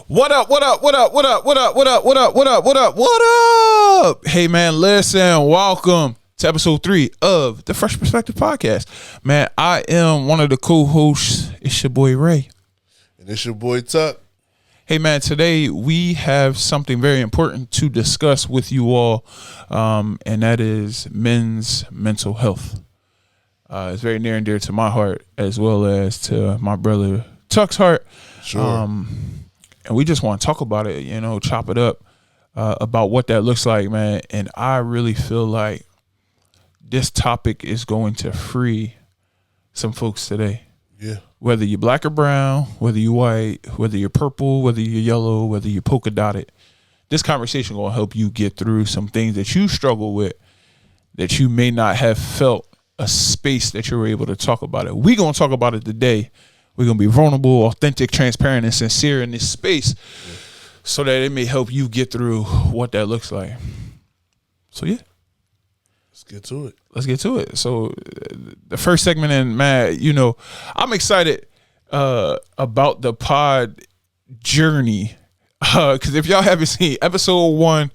What up? What up? What up? What up? What up? What up? What up? What up? What up? What up? Hey man, listen, welcome to episode 3 of the Fresh Perspective Podcast. Man, I am one of the co-hosts. It's your boy Ray. And it's your boy Tuck. Hey man, today we have something very important to discuss with you all, and that is men's mental health. It's very near and dear to my heart as well as to my brother Tuck's heart. Sure. And we just want to talk about it, chop it up about what that looks like, man. And I really feel like this topic is going to free some folks today. Yeah. Whether you're black or brown, whether you're white, whether you're purple, whether you're yellow, whether you're polka dotted, this conversation going to help you get through some things that you struggle with that you may not have felt a space that you were able to talk about it. We're going to talk about it today. We're going to be vulnerable, authentic, transparent, and sincere in this space so that it may help you get through what that looks like. So, yeah. Let's get to it. Let's get to it. So, the first segment, and man, I'm excited about the pod journey. Because if y'all haven't seen, episode 1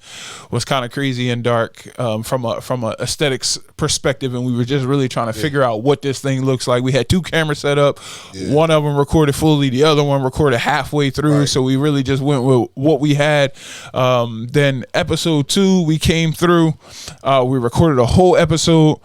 was kind of crazy and dark from a aesthetics perspective, and we were just really trying to figure out what this thing looks like. We had 2 cameras set up. Yeah. One of them recorded fully, the other one recorded halfway through. Right. So we really just went with what we had. Then episode 2, we came through. We recorded a whole episode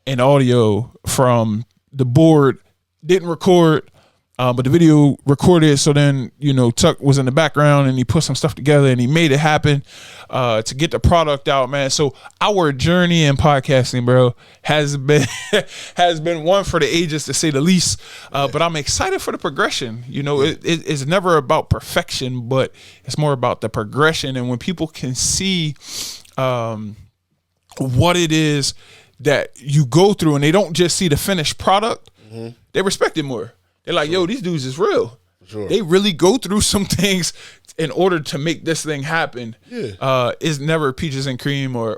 in audio from the board. Didn't record. But the video recorded, so then, Tuck was in the background and he put some stuff together and he made it happen to get the product out, man. So our journey in podcasting, bro, has been one for the ages, to say the least. But I'm excited for the progression. It's never about perfection, but it's more about the progression. And when people can see what it is that you go through and they don't just see the finished product, they respect it more. They're like, yo, these dudes is real. Sure. They really go through some things in order to make this thing happen. Yeah. It's never peaches and cream or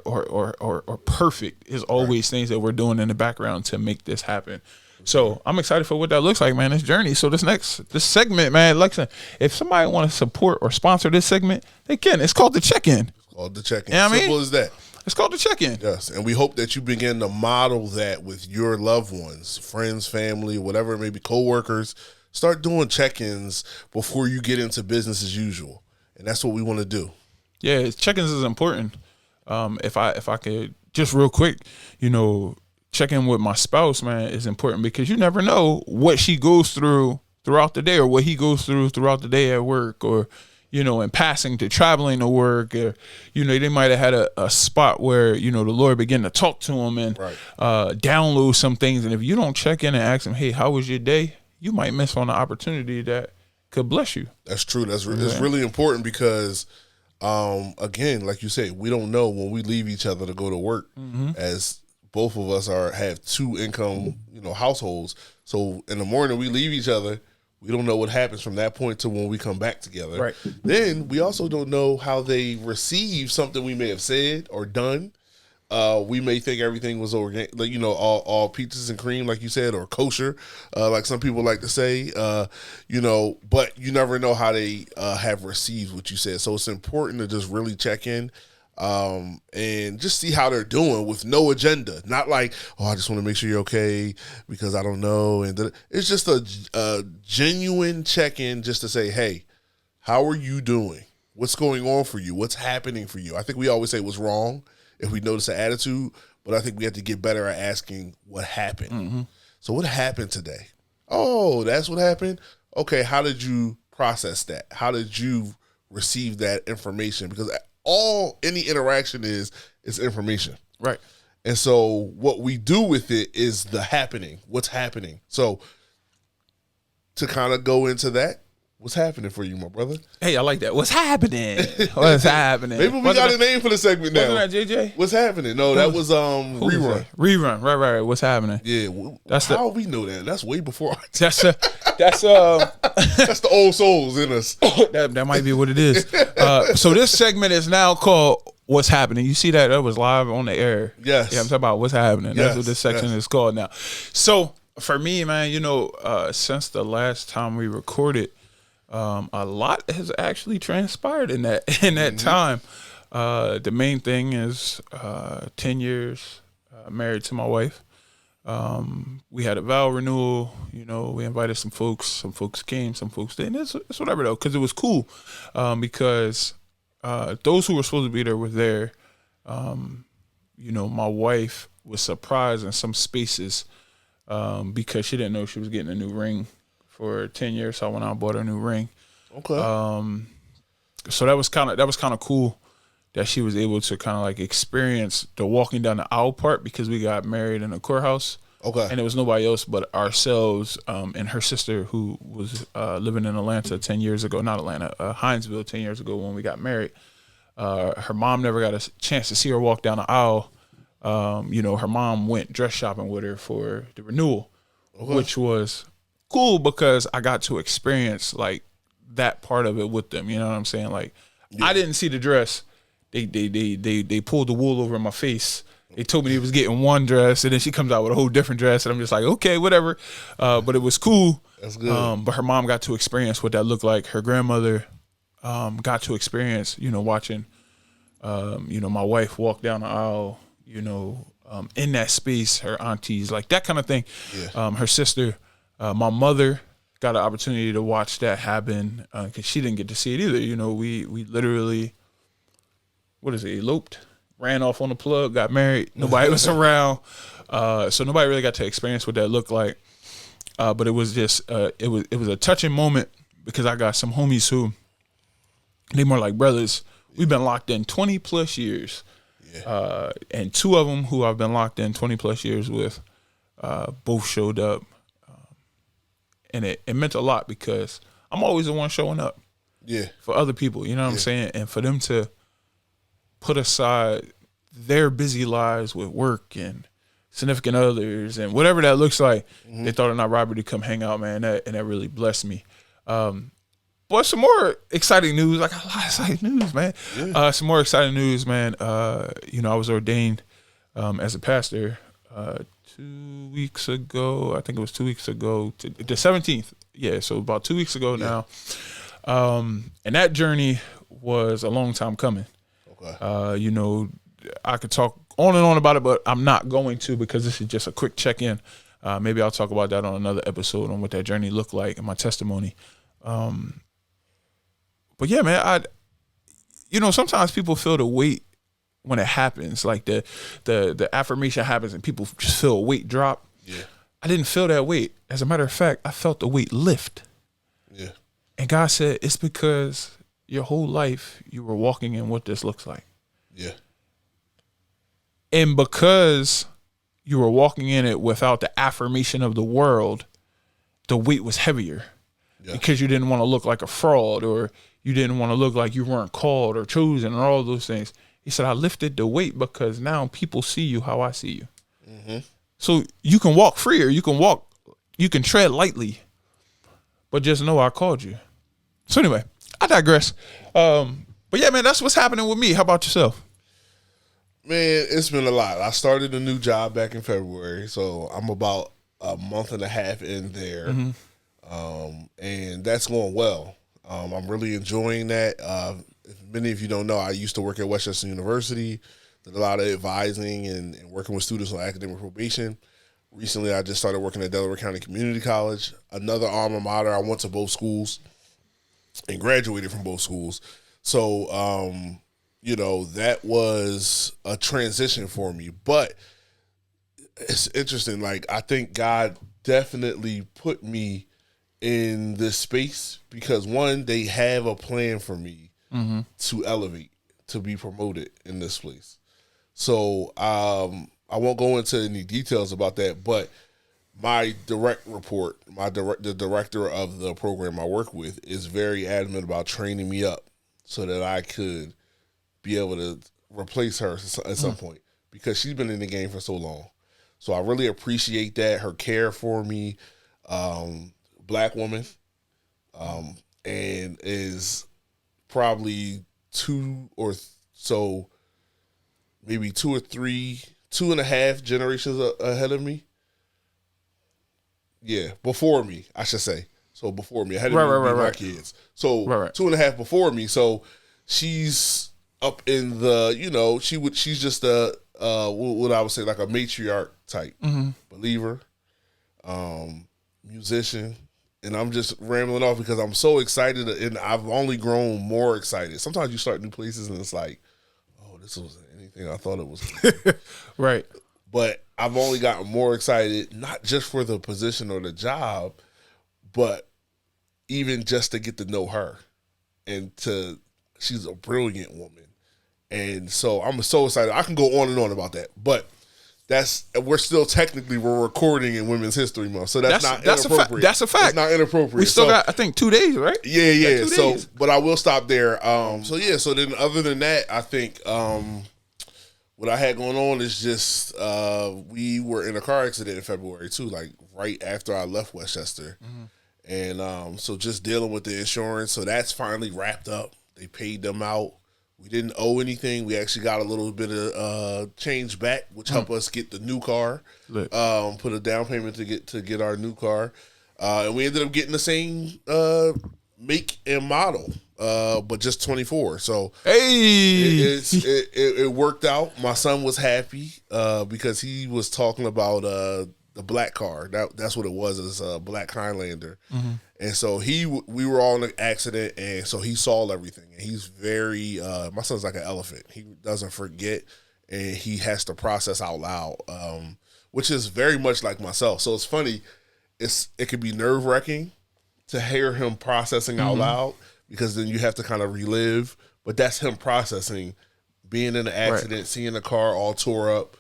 perfect. It's always things that we're doing in the background to make this happen. So I'm excited for what that looks like, man, this journey. So this segment, man, listen, if somebody want to support or sponsor this segment, they can. It's called the check-in. It's called the check-in. Simple as that. It's called the check-in. Yes, and we hope that you begin to model that with your loved ones, friends, family, whatever it may be, co-workers. Start doing check-ins before you get into business as usual, and that's what we want to do. Yeah, check-ins is important. If I could just real quick, check in with my spouse, man, is important because you never know what she goes through throughout the day or what he goes through throughout the day at work or in passing to traveling to work, or, they might have had a spot where, the Lord began to talk to them and download some things. And if you don't check in and ask them, hey, how was your day? You might miss on an opportunity that could bless you. That's true. It's really important because, again, like you say, we don't know when we leave each other to go to work, as both of us have 2 income, households. So in the morning we leave each other. We don't know what happens from that point to when we come back together. Right. Then we also don't know how they receive something we may have said or done. We may think everything was organic, all peaches and cream, like you said, or kosher, like some people like to say. But you never know how they have received what you said. So it's important to just really check in. And just see how they're doing with no agenda. Not like, I just want to make sure you're okay because I don't know. And it's just a genuine check-in just to say, hey, how are you doing? What's going on for you? What's happening for you? I think we always say what's wrong if we notice an attitude, but I think we have to get better at asking what happened. So what happened today? Oh, that's what happened? Okay, how did you process that? How did you receive that information? Because any interaction is information. Right. And so what we do with it is the happening. What's happening? So to kind of go into that, what's happening for you, my brother? Hey, I like that. What's happening? What's happening? Maybe we got a name for the segment now. Wasn't that JJ? What's happening? No, that was Rerun. Rerun. Right. What's happening? Yeah. How we know that? That's way before our time. That's the old souls in us. That might be what it is. So this segment is now called What's Happening. You see that was live on the air. Yes. Yeah, I'm talking about what's happening. That's what this section is called now. So for me, man, since the last time we recorded, A lot has actually transpired in that time. The main thing is 10 years married to my wife. We had a vow renewal. You know, we invited some folks. Some folks came, some folks didn't. It's whatever though, because it was cool. Because those who were supposed to be there were there. You know, my wife was surprised in some spaces because she didn't know she was getting a new ring for 10 years. So I went out and bought her a new ring. Okay. So that was kind of cool that she was able to kind of like experience the walking down the aisle part, because we got married in a courthouse. Okay. And it was nobody else but ourselves and her sister, who was living in Atlanta 10 years ago. Not Atlanta, Hinesville 10 years ago when we got married. Her mom never got a chance to see her walk down the aisle. You know, her mom went dress shopping with her for the renewal, which was cool because I got to experience like that part of it with them. You know what I'm saying? Like, I didn't see the dress. They pulled the wool over my face. They told me they was getting one dress, and then she comes out with a whole different dress, and I'm just like, okay, whatever. But it was cool. That's good. But her mom got to experience what that looked like. Her grandmother got to experience, you know, watching, you know, my wife walk down the aisle, you know, in that space, her aunties, like that kind of thing. Yeah. Her sister, my mother got an opportunity to watch that happen because she didn't get to see it either. You know, we literally, eloped, ran off on the plug, got married. Nobody was around. So nobody really got to experience what that looked like. But it was just, it was a touching moment because I got some homies who, they more like brothers. We've been locked in 20 plus years. Yeah. And two of them who I've been locked in 20 plus years with, both showed up. And it meant a lot because I'm always the one showing up. Yeah. For other people, you know what I'm saying? And for them to put aside their busy lives with work and significant others and whatever that looks like, they thought it not robbery to come hang out, man. And that really blessed me. But some more exciting news. I got a lot of exciting news, man. Yeah. Some more exciting news, man. You know, I was ordained as a pastor 2 weeks ago. I think it was 2 weeks ago. The 17th. Yeah, so about 2 weeks ago now. And that journey was a long time coming. Okay. You know, I could talk on and on about it, but I'm not going to because this is just a quick check-in. Maybe I'll talk about that on another episode on what that journey looked like and my testimony. But yeah, man, you know, sometimes people feel the weight when it happens, like the affirmation happens and people just feel a weight drop. Yeah. I didn't feel that weight. As a matter of fact, I felt the weight lift. Yeah. And God said, it's because your whole life you were walking in what this looks like. Yeah. And because you were walking in it without the affirmation of the world, the weight was heavier. Yeah. Because you didn't want to look like a fraud, or you didn't want to look like you weren't called or chosen, or all those things. He said, I lifted the weight because now people see you how I see you. Mm-hmm. So you can walk freer. You can tread lightly, but just know I called you. So anyway, I digress. But yeah, man, that's what's happening with me. How about yourself? Man, it's been a lot. I started a new job back in February, so I'm about a month and a half in there. Mm-hmm. And that's going well. I'm really enjoying that. If many of you don't know, I used to work at Westchester University, did a lot of advising and working with students on academic probation. Recently, I just started working at Delaware County Community College, another alma mater. I went to both schools and graduated from both schools. So, you know, that was a transition for me. But it's interesting. Like, I think God definitely put me in this space because, one, they have a plan for me to elevate, to be promoted in this place. So I won't go into any details about that, but my direct report, the director of the program I work with is very adamant about training me up so that I could be able to replace her at some point because she's been in the game for so long. So I really appreciate that, her care for me. Black woman, and is probably maybe 2 or 3, 2.5 generations ahead of me. Yeah, before me, I should say. So before me, I had to Right. my kids. So Right. 2.5 before me. So she's up in the, she's just what I would say like a matriarch type believer, musician. And I'm just rambling off because I'm so excited, and I've only grown more excited. Sometimes you start new places and it's like, oh, this wasn't anything I thought it was. Right. But I've only gotten more excited, not just for the position or the job, but even just to get to know her. And she's a brilliant woman. And so I'm so excited. I can go on and on about that. But we're still technically recording in Women's History Month. So that's not inappropriate. That's a fact. It's not inappropriate. We still got, I think, 2 days, right? Yeah. Like 2 so, days. but I will stop there. So then other than that, I think what I had going on is just we were in a car accident in February too, like right after I left Westchester. And so just dealing with the insurance. So that's finally wrapped up. They paid them out. We didn't owe anything. We actually got a little bit of change back, which helped us get the new car. Put a down payment to get our new car. And we ended up getting the same make and model, but just 24. So it worked out. My son was happy because he was talking about the black car. That's what it was. It was a black Highlander. And so we were all in an accident, and so he saw everything. And he's very my son's like an elephant. He doesn't forget, and he has to process out loud, which is very much like myself. So it's funny. It could be nerve-wracking to hear him processing out loud, because then you have to kind of relive. But that's him processing, being in an accident, seeing the car all tore up,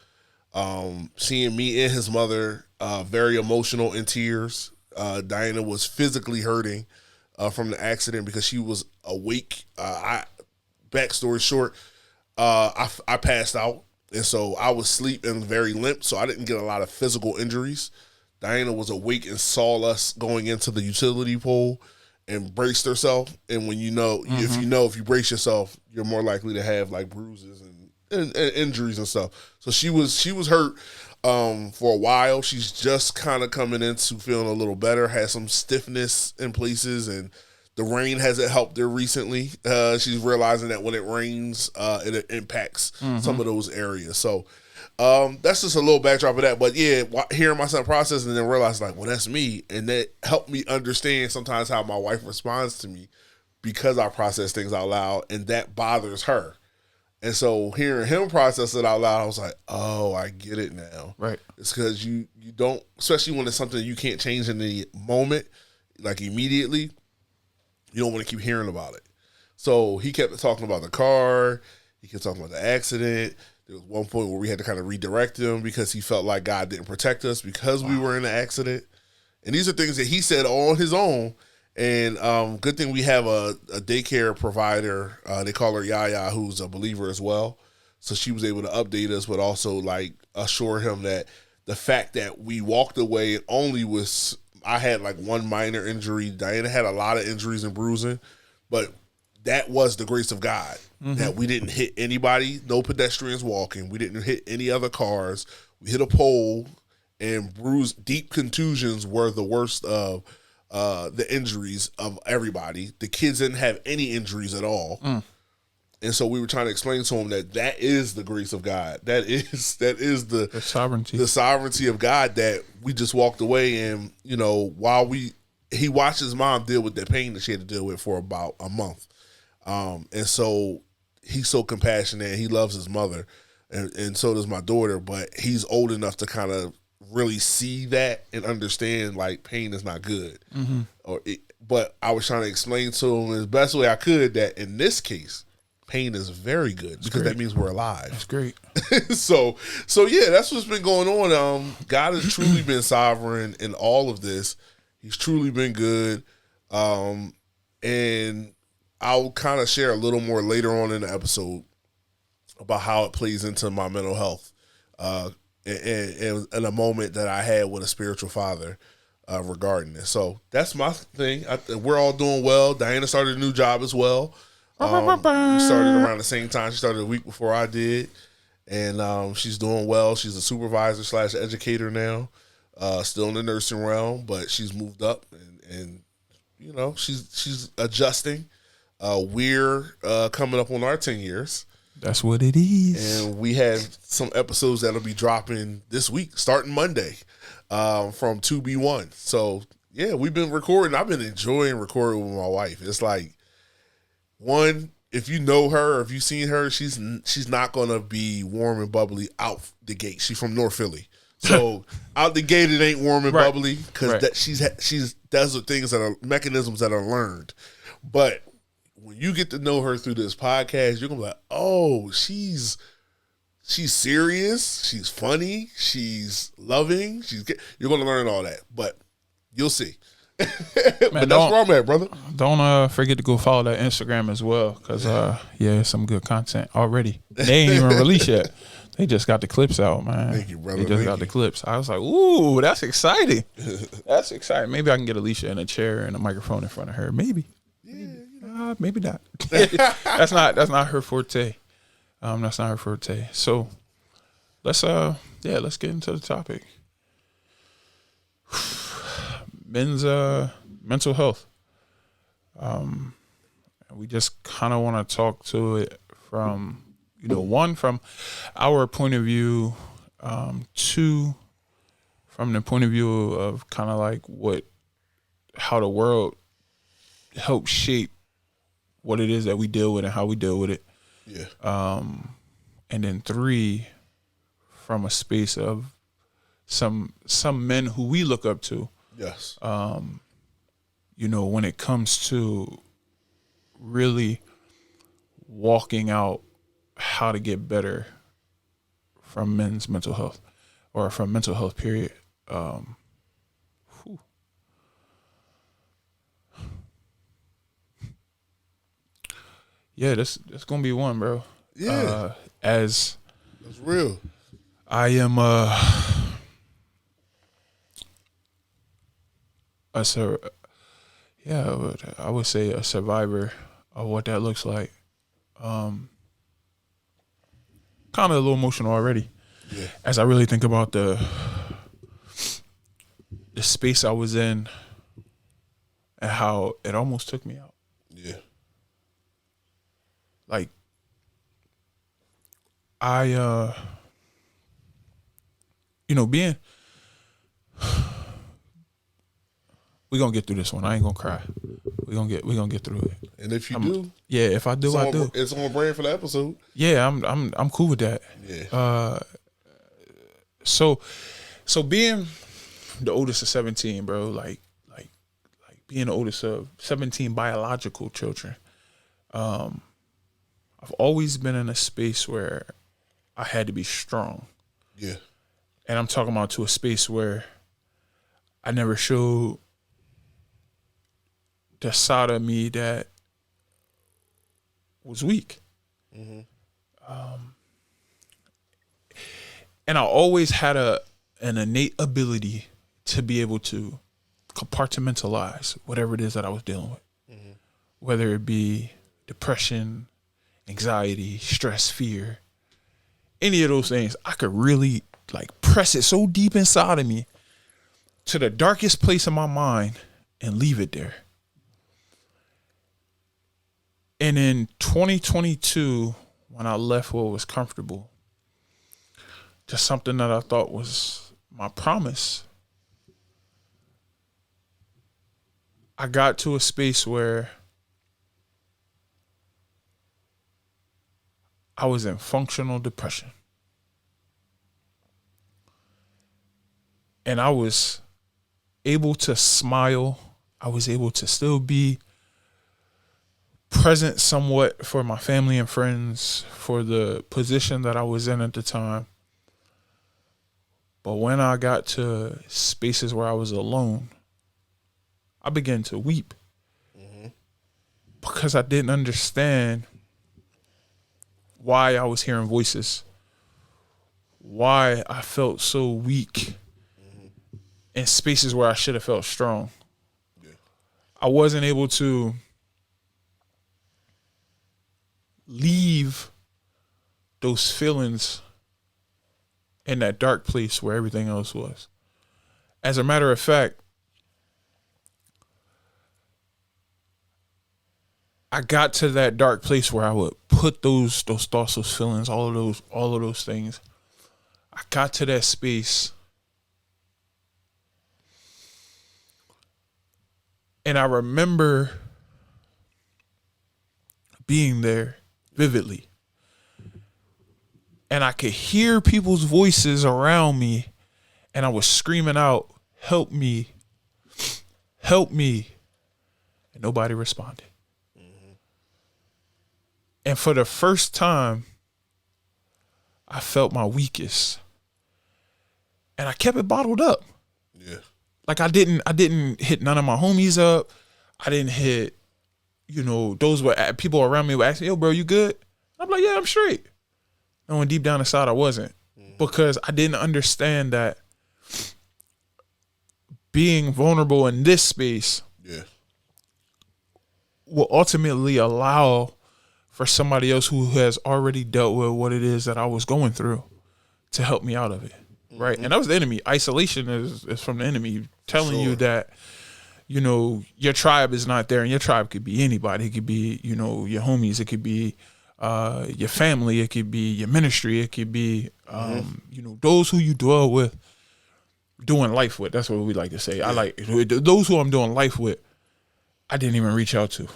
seeing me and his mother very emotional in tears. Diana was physically hurting from the accident because she was awake. Backstory short, I passed out, and so I was asleep and very limp, so I didn't get a lot of physical injuries. Diana was awake and saw us going into the utility pole and braced herself. And when if you brace yourself, you're more likely to have like bruises and injuries and stuff. So she was hurt for a while. She's just kind of coming into feeling a little better, has some stiffness in places, and the rain hasn't helped her recently. She's realizing that when it rains, it impacts some of those areas. So that's just a little backdrop of that. But yeah, hearing my son process and then realize like, well, that's me. And that helped me understand sometimes how my wife responds to me because I process things out loud, and that bothers her. And so hearing him process it out loud, I was like, oh, I get it now. Right. It's because you don't, especially when it's something you can't change in the moment, like immediately, you don't want to keep hearing about it. So he kept talking about the car. He kept talking about the accident. There was one point where we had to kind of redirect him because he felt like God didn't protect us because we were in an accident. And these are things that he said on his own. And good thing we have a daycare provider. They call her Yaya, who's a believer as well. So she was able to update us, but also like assure him that the fact that we walked away only was, I had like one minor injury. Diana had a lot of injuries and bruising, but that was the grace of God that we didn't hit anybody, no pedestrians walking. We didn't hit any other cars. We hit a pole, and deep contusions were the worst of the injuries of everybody. The kids didn't have any injuries at all. And so we were trying to explain to him that is the grace of God. That is the sovereignty of God, that we just walked away. And, while he watched his mom deal with the pain that she had to deal with for about a month. And so he's so compassionate, and he loves his mother, and so does my daughter, but he's old enough to kind of really see that and understand like pain is not good. But I was trying to explain to him the best way I could that in this case, pain is very good because that means we're alive. That's great. So yeah, that's what's been going on. God has truly been sovereign in all of this. He's truly been good. And I'll kind of share a little more later on in the episode about how it plays into my mental health in a moment that I had with a spiritual father regarding this. So that's my thing. We're all doing well. Diana started a new job as well. We started around the same time. She started a week before I did. And she's doing well. She's a supervisor / educator now, still in the nursing realm, but she's moved up and she's adjusting. We're coming up on our 10 years. That's what it is. And we have some episodes that'll be dropping this week, starting Monday, from 2B1. So, yeah, we've been recording. I've been enjoying recording with my wife. It's like, one, if you know her or if you've seen her, she's not going to be warm and bubbly out the gate. She's from North Philly. So, out the gate, it ain't warm and bubbly because she's those are things that are mechanisms that are learned. But when you get to know her through this podcast, you're gonna be like, oh, she's serious, she's funny, she's loving, you're gonna learn all that, but you'll see. Man, but that's where I'm at, brother. Don't forget to go follow that Instagram as well, because some good content already. They ain't even released yet. They just got the clips out, man. Thank you, brother. They just got the clips. I was like, ooh, that's exciting. That's exciting. Maybe I can get Alicia in a chair and a microphone in front of her. Maybe. Maybe not. That's not her forte. That's not her forte. So let's get into the topic. Men's mental health. We just kind of want to talk to it from one, from our point of view, two, from the point of view of kind of like how the world helps shape what it is that we deal with and how we deal with it. Yeah. And then three, from a space of some men who we look up to. Yes. When it comes to really walking out how to get better from men's mental health or from mental health, period. Yeah, that's gonna be one, bro. Yeah. That's real. I am I would say a survivor of what that looks like. Kind of a little emotional already. Yeah. As I really think about the space I was in and how it almost took me out. Yeah. Like, being, we're gonna get through this one. I ain't gonna cry. We're gonna get through it. And if you do, if I do, I do. It's on brand for the episode. Yeah, I'm cool with that. Yeah. So being the oldest of 17, bro, like being the oldest of 17 biological children, I've always been in a space where I had to be strong. Yeah. And I'm talking about to a space where I never showed the side of me that was weak. Mm-hmm. And I always had an innate ability to be able to compartmentalize whatever it is that I was dealing with, whether it be depression, anxiety, stress, fear, any of those things. I could really press it so deep inside of me to the darkest place in my mind and leave it there. And in 2022, when I left what was comfortable to something that I thought was my promise, I got to a space where I was in functional depression. And I was able to smile. I was able to still be present somewhat for my family and friends, for the position that I was in at the time. But when I got to spaces where I was alone, I began to weep because I didn't understand why I was hearing voices, why I felt so weak in spaces where I should have felt strong. Yeah. I wasn't able to leave those feelings in that dark place where everything else was. As a matter of fact, I got to that dark place where I would put those thoughts, those feelings, all of those things. I got to that space, and I remember being there vividly. And I could hear people's voices around me, and I was screaming out, "Help me, help me." And nobody responded. Mm-hmm. And for the first time, I felt my weakest. And I kept it bottled up. Yeah. Like I didn't hit none of my homies up. I didn't hit, those were people around me were asking, "Yo, bro, you good?" I'm like, "Yeah, I'm straight." Knowing deep down inside I wasn't, because I didn't understand that being vulnerable in this space will ultimately allow for somebody else who has already dealt with what it is that I was going through to help me out of it. Right. And that was the enemy. Isolation is from the enemy telling you that, your tribe is not there, and your tribe could be anybody. It could be, your homies. It could be your family. It could be your ministry. It could be, those who you dwell with, doing life with. That's what we like to say. Yeah. I like those who I'm doing life with. I didn't even reach out to.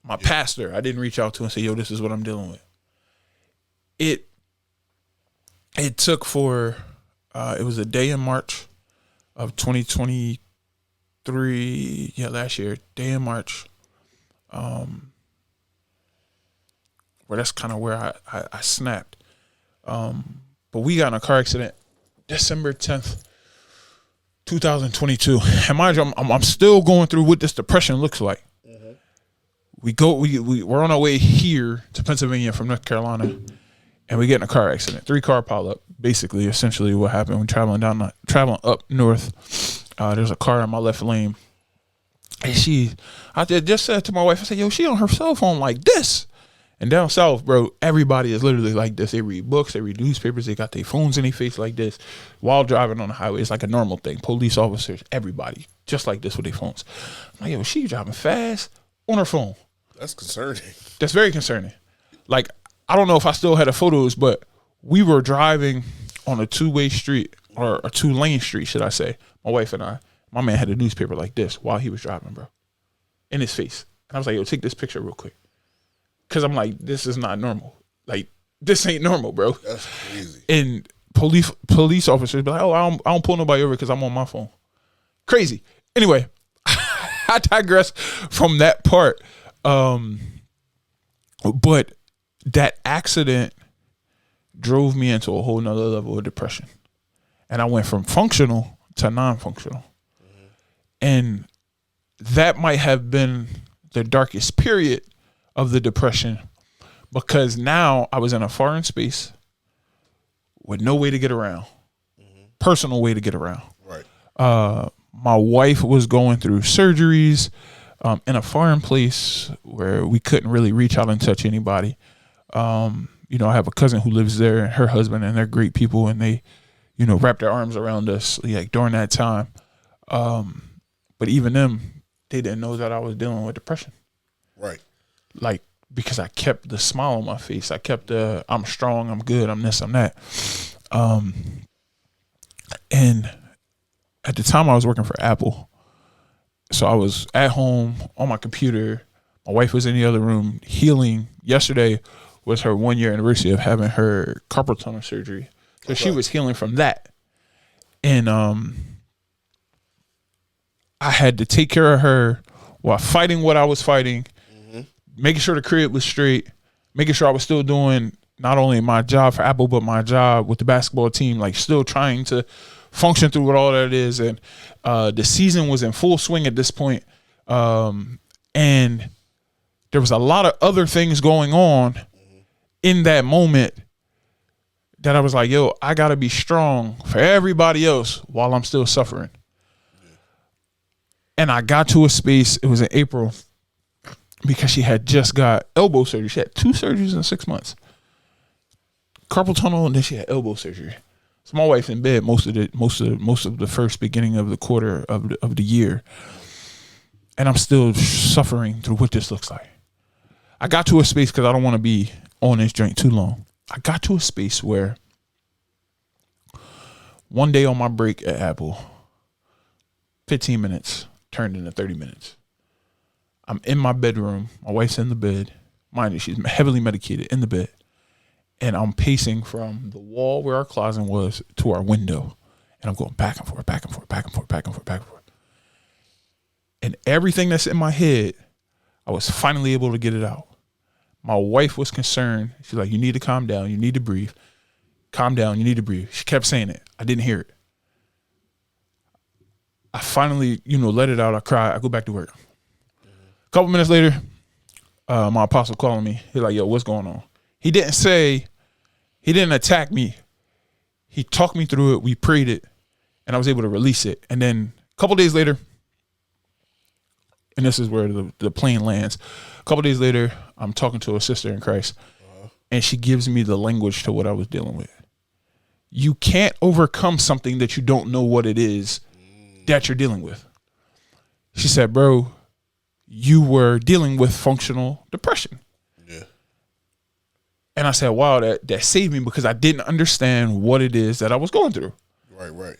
My pastor, I didn't reach out to and say, "Yo, this is what I'm dealing with." It took for, it was a day in March of 2023. Yeah, last year, day in March. Where that's kind of where I snapped. But we got in a car accident December 10th, 2022. And mind you, I'm still going through what this depression looks like. Mm-hmm. We're on our way here to Pennsylvania from North Carolina, and we get in a car accident. 3-car pileup, basically, essentially what happened. We're traveling up north. There's a car in my left lane. And I just said to my wife, I said, "Yo, she on her cell phone like this." And down south, bro, everybody is literally like this. They read books, they read newspapers, they got their phones in their face like this while driving on the highway. It's like a normal thing. Police officers, everybody, just like this with their phones. I'm like, "Yo, she driving fast on her phone." That's concerning. That's very concerning. Like, I don't know if I still had the photos, but we were driving on a 2-way street, or a 2-lane street, should I say. My wife and I. My man had a newspaper like this while he was driving, bro, in his face. And I was like, "Yo, take this picture real quick." Because I'm like, this is not normal. Like, this ain't normal, bro. That's crazy. And police officers be like, "Oh, I don't pull nobody over because I'm on my phone." Crazy. Anyway, I digress from that part. But that accident drove me into a whole nother level of depression. And I went from functional to non-functional. Mm-hmm. And that might have been the darkest period of the depression, because now I was in a foreign space with no way to get around, personal way to get around. Right. My wife was going through surgeries in a foreign place where we couldn't really reach out and touch anybody. I have a cousin who lives there, and her husband, and they're great people, and they, wrapped their arms around us like during that time. But even them, they didn't know that I was dealing with depression. Right. Like, because I kept the smile on my face. I kept I'm strong, I'm good, I'm this, I'm that. And at the time I was working for Apple. So I was at home on my computer. My wife was in the other room healing. Yesterday was her 1-year anniversary of having her carpal tunnel surgery. So she was healing from that. And I had to take care of her while fighting what I was fighting. Making sure the crib was straight, making sure I was still doing not only my job for Apple, but my job with the basketball team, like still trying to function through what all that is. And the season was in full swing at this point. And there was a lot of other things going on in that moment that I was like, "Yo, I got to be strong for everybody else while I'm still suffering." And I got to a space, it was in April, because she had just got elbow surgery. She had 2 surgeries in 6 months. Carpal tunnel, and then she had elbow surgery. So my wife's in bed most of the first beginning of the quarter of the year. And I'm still suffering through what this looks like. I got to a space because I don't want to be on this joint too long. I got to a space where one day on my break at Apple, 15 minutes turned into 30 minutes. I'm in my bedroom. My wife's in the bed. Mind you, she's heavily medicated in the bed. And I'm pacing from the wall where our closet was to our window. And I'm going back and forth, back and forth, back and forth, back and forth, back and forth. And everything that's in my head, I was finally able to get it out. My wife was concerned. She's like, you need to calm down. You need to breathe. Calm down. You need to breathe. She kept saying it. I didn't hear it. I finally, let it out. I cried. I go back to work. A couple minutes later, my apostle calling me. He's like, yo, what's going on? He didn't attack me. He talked me through it. We prayed it, and I was able to release it. And then a couple days later, and this is where the plane lands. A couple days later, I'm talking to a sister in Christ, and she gives me the language to what I was dealing with. You can't overcome something that you don't know what it is that you're dealing with. She said, bro, you were dealing with functional depression. Yeah. And I said, wow, that saved me because I didn't understand what it is that I was going through. Right.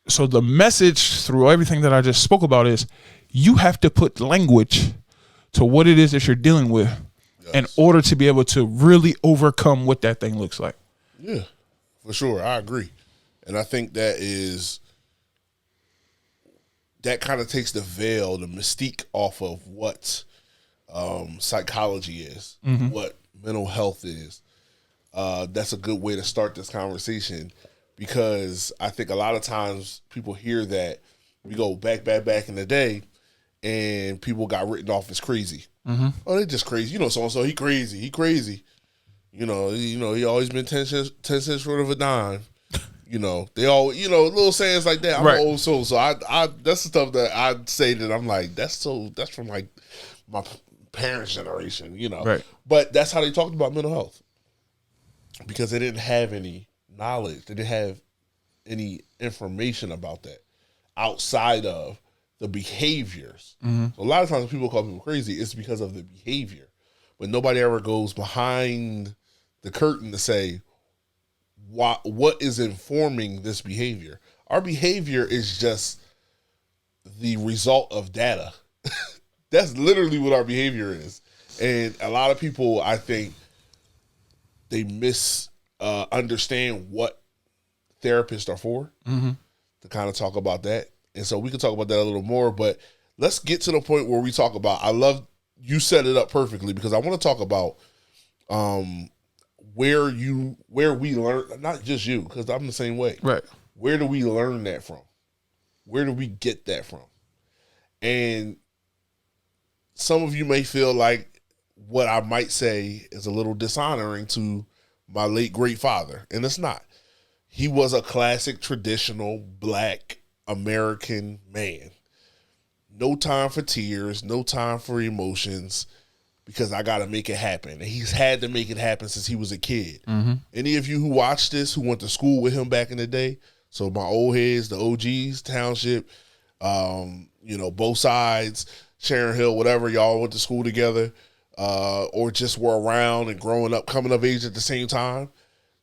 So the message through everything that I just spoke about is you have to put language to what it is that you're dealing with in order to be able to really overcome what that thing looks like. Yeah, for sure. I agree. And I think that kind of takes the veil, the mystique off of what psychology is, what mental health is. That's a good way to start this conversation because I think a lot of times people hear that we go back in the day and people got written off as crazy. Mm-hmm. Oh, they're just crazy. So-and-so, he crazy. He always been 10 cents short of a dime. They all, little sayings like that. I'm an old soul. So I that's the stuff that I say that I'm like, that's from like my parents' generation, Right. But that's how they talked about mental health because they didn't have any knowledge. They didn't have any information about that outside of the behaviors. Mm-hmm. So a lot of times when people call people crazy, it's because of the behavior. But nobody ever goes behind the curtain to say, what is informing this behavior? Our behavior is just the result of data. That's literally what our behavior is. And a lot of people, I think, they understand what therapists are for, to kind of talk about that. And so we can talk about that a little more, but let's get to the point where we talk about, I love, you set it up perfectly because I want to talk about where we learn, not just you, because I'm the same way. Right. Where do we learn that from? Where do we get that from? And some of you may feel like what I might say is a little dishonoring to my late great father, and it's not. He was a classic, traditional, Black American man. No time for tears, no time for emotions, because I got to make it happen. And he's had to make it happen since he was a kid. Mm-hmm. Any of you who watched this, who went to school with him back in the day, so my old heads, the OGs, Township, both sides, Sharon Hill, whatever, y'all went to school together, or just were around and growing up, coming of age at the same time.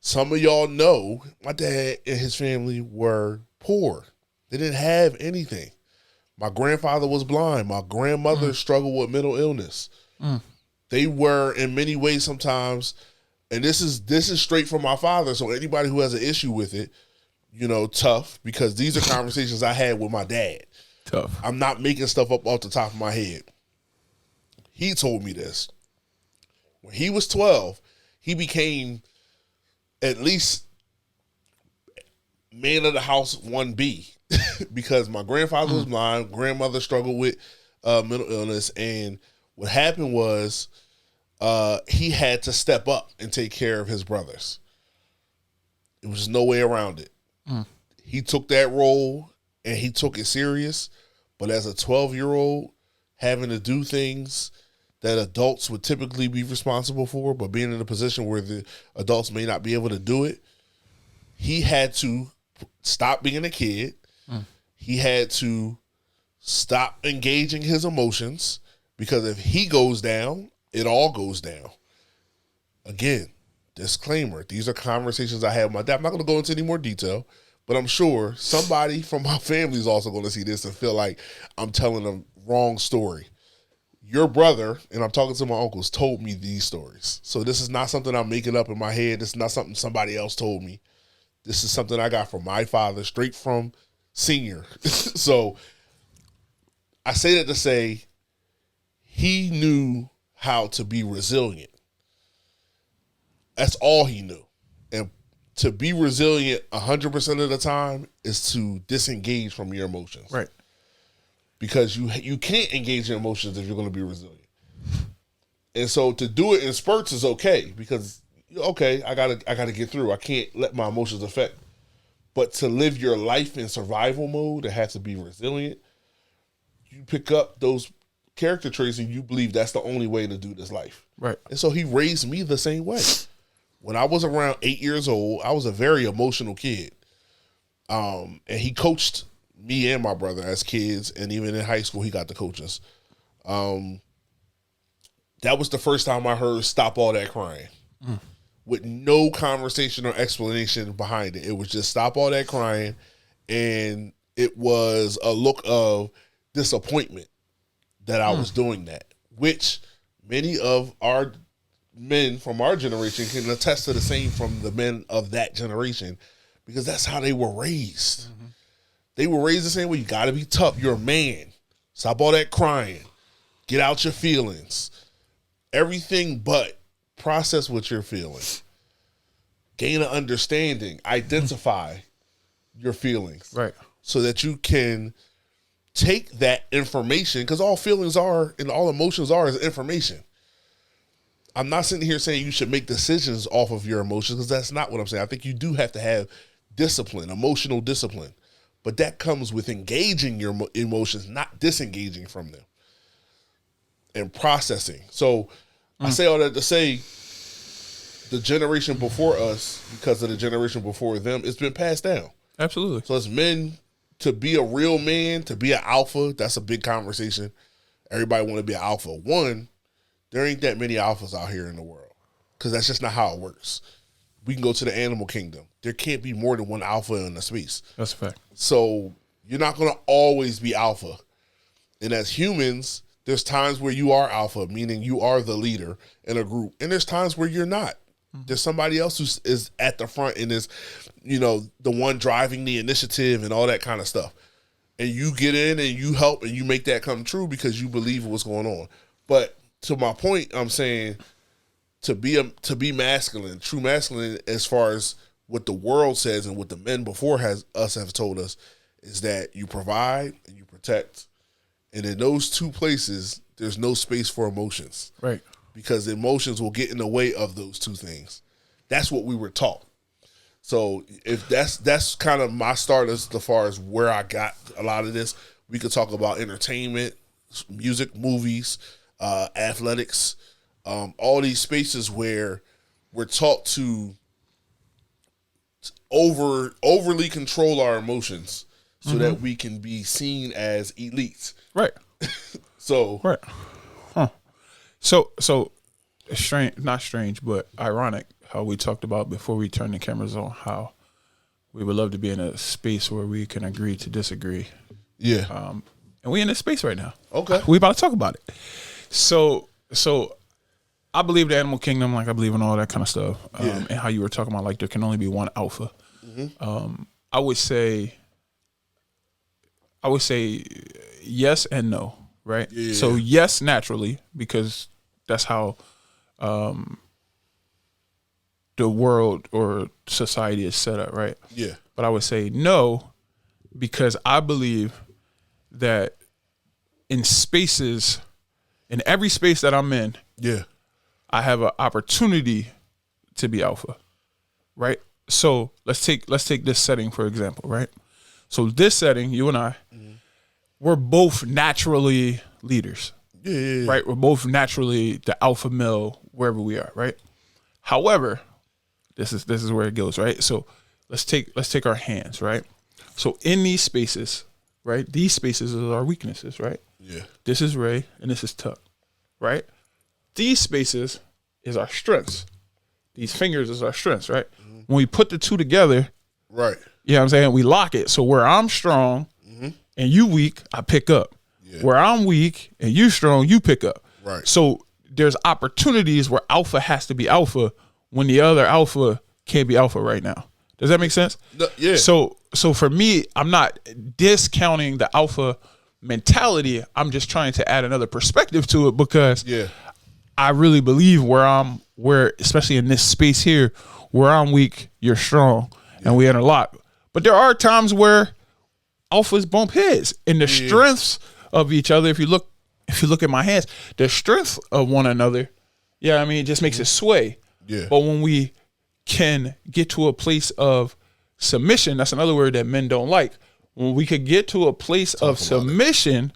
Some of y'all know my dad and his family were poor. They didn't have anything. My grandfather was blind. My grandmother struggled with mental illness. They were, in many ways, sometimes, and this is straight from my father. So anybody who has an issue with it, tough, because these are conversations I had with my dad. Tough. I'm not making stuff up off the top of my head. He told me this. When he was 12, he became at least man of the house 1B because my grandfather was blind, grandmother struggled with mental illness, and what happened was he had to step up and take care of his brothers. There was no way around it. He took that role and he took it serious, but as a 12-year-old, having to do things that adults would typically be responsible for, but being in a position where the adults may not be able to do it, he had to stop being a kid. He had to stop engaging his emotions, because if he goes down, it all goes down. Again, disclaimer, these are conversations I had with my dad. I'm not going to go into any more detail, but I'm sure somebody from my family is also going to see this and feel like I'm telling a wrong story. Your brother, and I'm talking to my uncles, told me these stories. So this is not something I'm making up in my head. This is not something somebody else told me. This is something I got from my father, straight from Senior. So I say that to say he knew how to be resilient. That's all he knew. And to be resilient 100% of the time is to disengage from your emotions. Right. Because you can't engage in emotions if you're going to be resilient. And so to do it in spurts is okay because, okay, I gotta get through. I can't let my emotions affect. But to live your life in survival mode and have to be resilient, you pick up those character traits and you believe that's the only way to do this life. Right. And so he raised me the same way. When I was around 8 years old, I was a very emotional kid. And he coached me and my brother as kids, and even in high school, he got to coach us. That was the first time I heard "Stop all that crying," with no conversation or explanation behind it. It was just stop all that crying, and it was a look of disappointment that I was doing that, which many of our men from our generation can attest to the same from the men of that generation, because that's how they were raised. Mm-hmm. They were raised the same way. You got to be tough. You're a man. Stop all that crying. Get out your feelings. Everything but process what you're feeling. Gain an understanding. Identify your feelings. Right. So that you can take that information, because all feelings are and all emotions are is information. I'm not sitting here saying you should make decisions off of your emotions, because that's not what I'm saying. I think you do have to have discipline, emotional discipline. But that comes with engaging your emotions, not disengaging from them, and processing. So I say all that to say the generation before us, because of the generation before them, it's been passed down. Absolutely. So as men, to be a real man, to be an alpha, that's a big conversation. Everybody want to be an alpha. One, there ain't that many alphas out here in the world, because that's just not how it works. We can go to the animal kingdom. There can't be more than one alpha in the space. That's a fact. So you're not going to always be alpha. And as humans, there's times where you are alpha, meaning you are the leader in a group. And there's times where you're not. There's somebody else who is at the front and is, the one driving the initiative and all that kind of stuff. And you get in and you help and you make that come true because you believe in what's going on. But to my point, I'm saying to be masculine, true masculine, as far as what the world says and what the men before have told us, is that you provide and you protect. And in those two places, there's no space for emotions. Right. Because emotions will get in the way of those two things. That's what we were taught. So if that's kind of my start as far as where I got a lot of this. We could talk about entertainment, music, movies, athletics, all these spaces where we're taught to overly control our emotions so that we can be seen as elites. Right. So right. Huh. So strange, not strange, but ironic how we talked about before we turned the cameras on how we would love to be in a space where we can agree to disagree. Yeah. And we in this space right now. Okay. We about to talk about it. So I believe the animal kingdom, like I believe in all that kind of stuff. And how you were talking about, like, there can only be one alpha. Mm-hmm. I would say yes and no, right? Yeah. So yes, naturally, because that's how the world or society is set up, right? Yeah. But I would say no, because I believe that in every space that I'm in, I have an opportunity to be alpha, right? So let's take this setting for example, right? So this setting, you and I, we're both naturally leaders, right? We're both naturally the alpha male wherever we are, right? However, this is where it goes, right? So let's take our hands, right? So in these spaces, right? These spaces are our weaknesses, right? Yeah. This is Ray and this is Tuck, right? these spaces is our strengths. These fingers is our strengths, right? When we put the two together, Right. you know what I'm saying? We lock it. So where I'm strong and you weak, I pick up. Yeah. Where I'm weak and you strong, you pick up. Right. So there's opportunities where alpha has to be alpha when the other alpha can't be alpha right now. Does that make sense? No, yeah. So for me, I'm not discounting the alpha mentality. I'm just trying to add another perspective to it because Yeah. I really believe where especially in this space here, where I'm weak, you're strong, and we interlock. But there are times where alphas bump heads, and the strengths of each other. If you look at my hands, the strength of one another, yeah, I mean, it just makes it sway. Yeah. But when we can get to a place of submission, that's another word that men don't like. When we could get to a place of submission,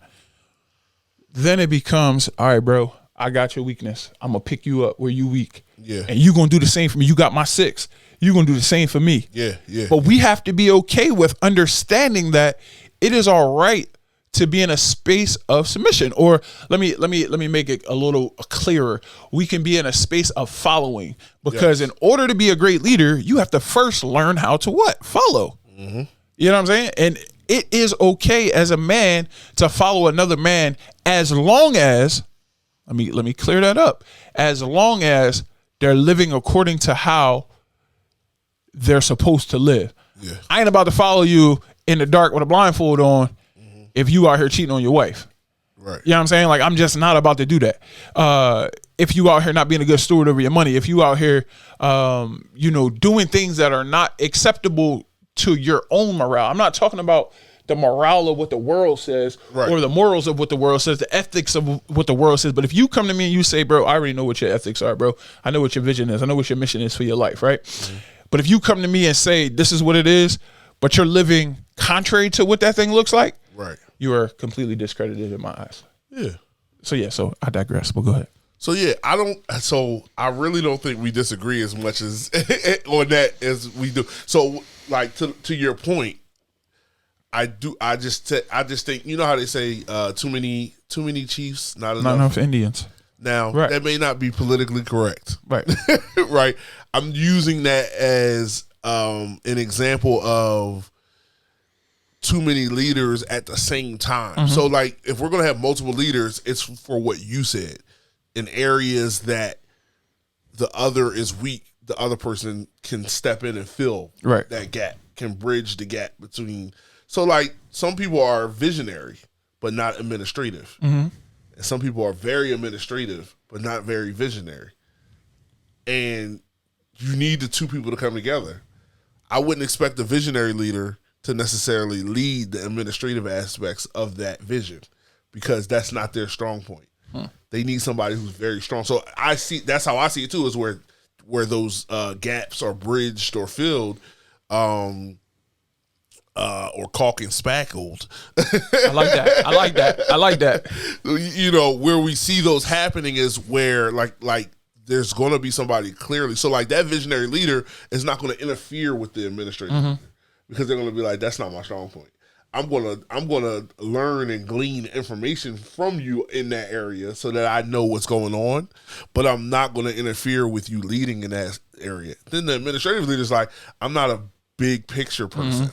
then it becomes, all right, bro, I got your weakness. I'm going to pick you up where you weak. Yeah. And you going to do the same for me. You got my 6. You going to do the same for me. Yeah. Yeah. But we have to be okay with understanding that it is all right to be in a space of submission. Or let me make it a little clearer. We can be in a space of following, because in order to be a great leader, you have to first learn how to what? Follow. You know what I'm saying? And it is okay as a man to follow another man as long as, let me clear that up, as long as they're living according to how they're supposed to live. Yeah. I ain't about to follow you in the dark with a blindfold on if you out here cheating on your wife. Right. You know what I'm saying? Like, I'm just not about to do that. If you out here not being a good steward over your money, if you out here, doing things that are not acceptable to your own morale. I'm not talking about the morale of what the world says, right, or the morals of what the world says, the ethics of what the world says. But if you come to me and you say, bro, I already know what your ethics are, bro. I know what your vision is. I know what your mission is for your life, right? But if you come to me and say, this is what it is, but you're living contrary to what that thing looks like, right, you are completely discredited in my eyes. Yeah. So I digress, but go ahead. So I really don't think we disagree as much as on that as we do. So like to your point, I just think, you know how they say too many chiefs, not enough Indians. Now, right, that may not be politically correct. Right. Right. I'm using that as an example of too many leaders at the same time. So like, if we're going to have multiple leaders, it's for what you said, in areas that the other is weak, the other person can step in and fill that gap, can bridge the gap between. So like, some people are visionary, but not administrative. And some people are very administrative, but not very visionary. And you need the two people to come together. I wouldn't expect the visionary leader to necessarily lead the administrative aspects of that vision, because that's not their strong point. They need somebody who's very strong. So that's how I see it too, is where those gaps are bridged or filled, or caulk and spackled. I like that. You know, where we see those happening is where like there's going to be somebody clearly. So like, that visionary leader is not going to interfere with the administrative leader, because they're going to be like, that's not my strong point. I'm gonna learn and glean information from you in that area so that I know what's going on, but I'm not gonna interfere with you leading in that area. Then the administrative leader's like, I'm not a big picture person.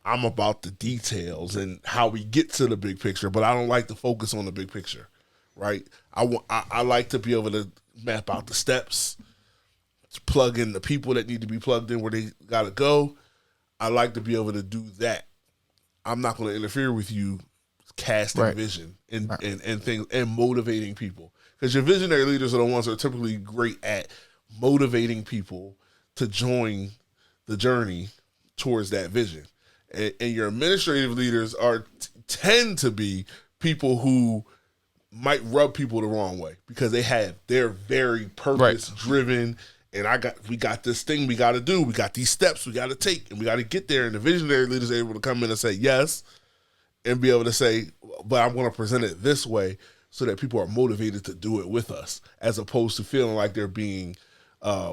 I'm about the details and how we get to the big picture, but I don't like to focus on the big picture, right? I like to be able to map out the steps, to plug in the people that need to be plugged in where they gotta go. I like to be able to do that. I'm not going to interfere with you casting vision and things and motivating people, because your visionary leaders are the ones that are typically great at motivating people to join the journey towards that vision. And your administrative leaders tend to be people who might rub people the wrong way, because they're very purpose driven. And we got this thing we got to do. We got these steps we got to take, and we got to get there. And the visionary leaders are able to come in and say yes, and be able to say, but I'm going to present it this way, so that people are motivated to do it with us, as opposed to feeling like they're being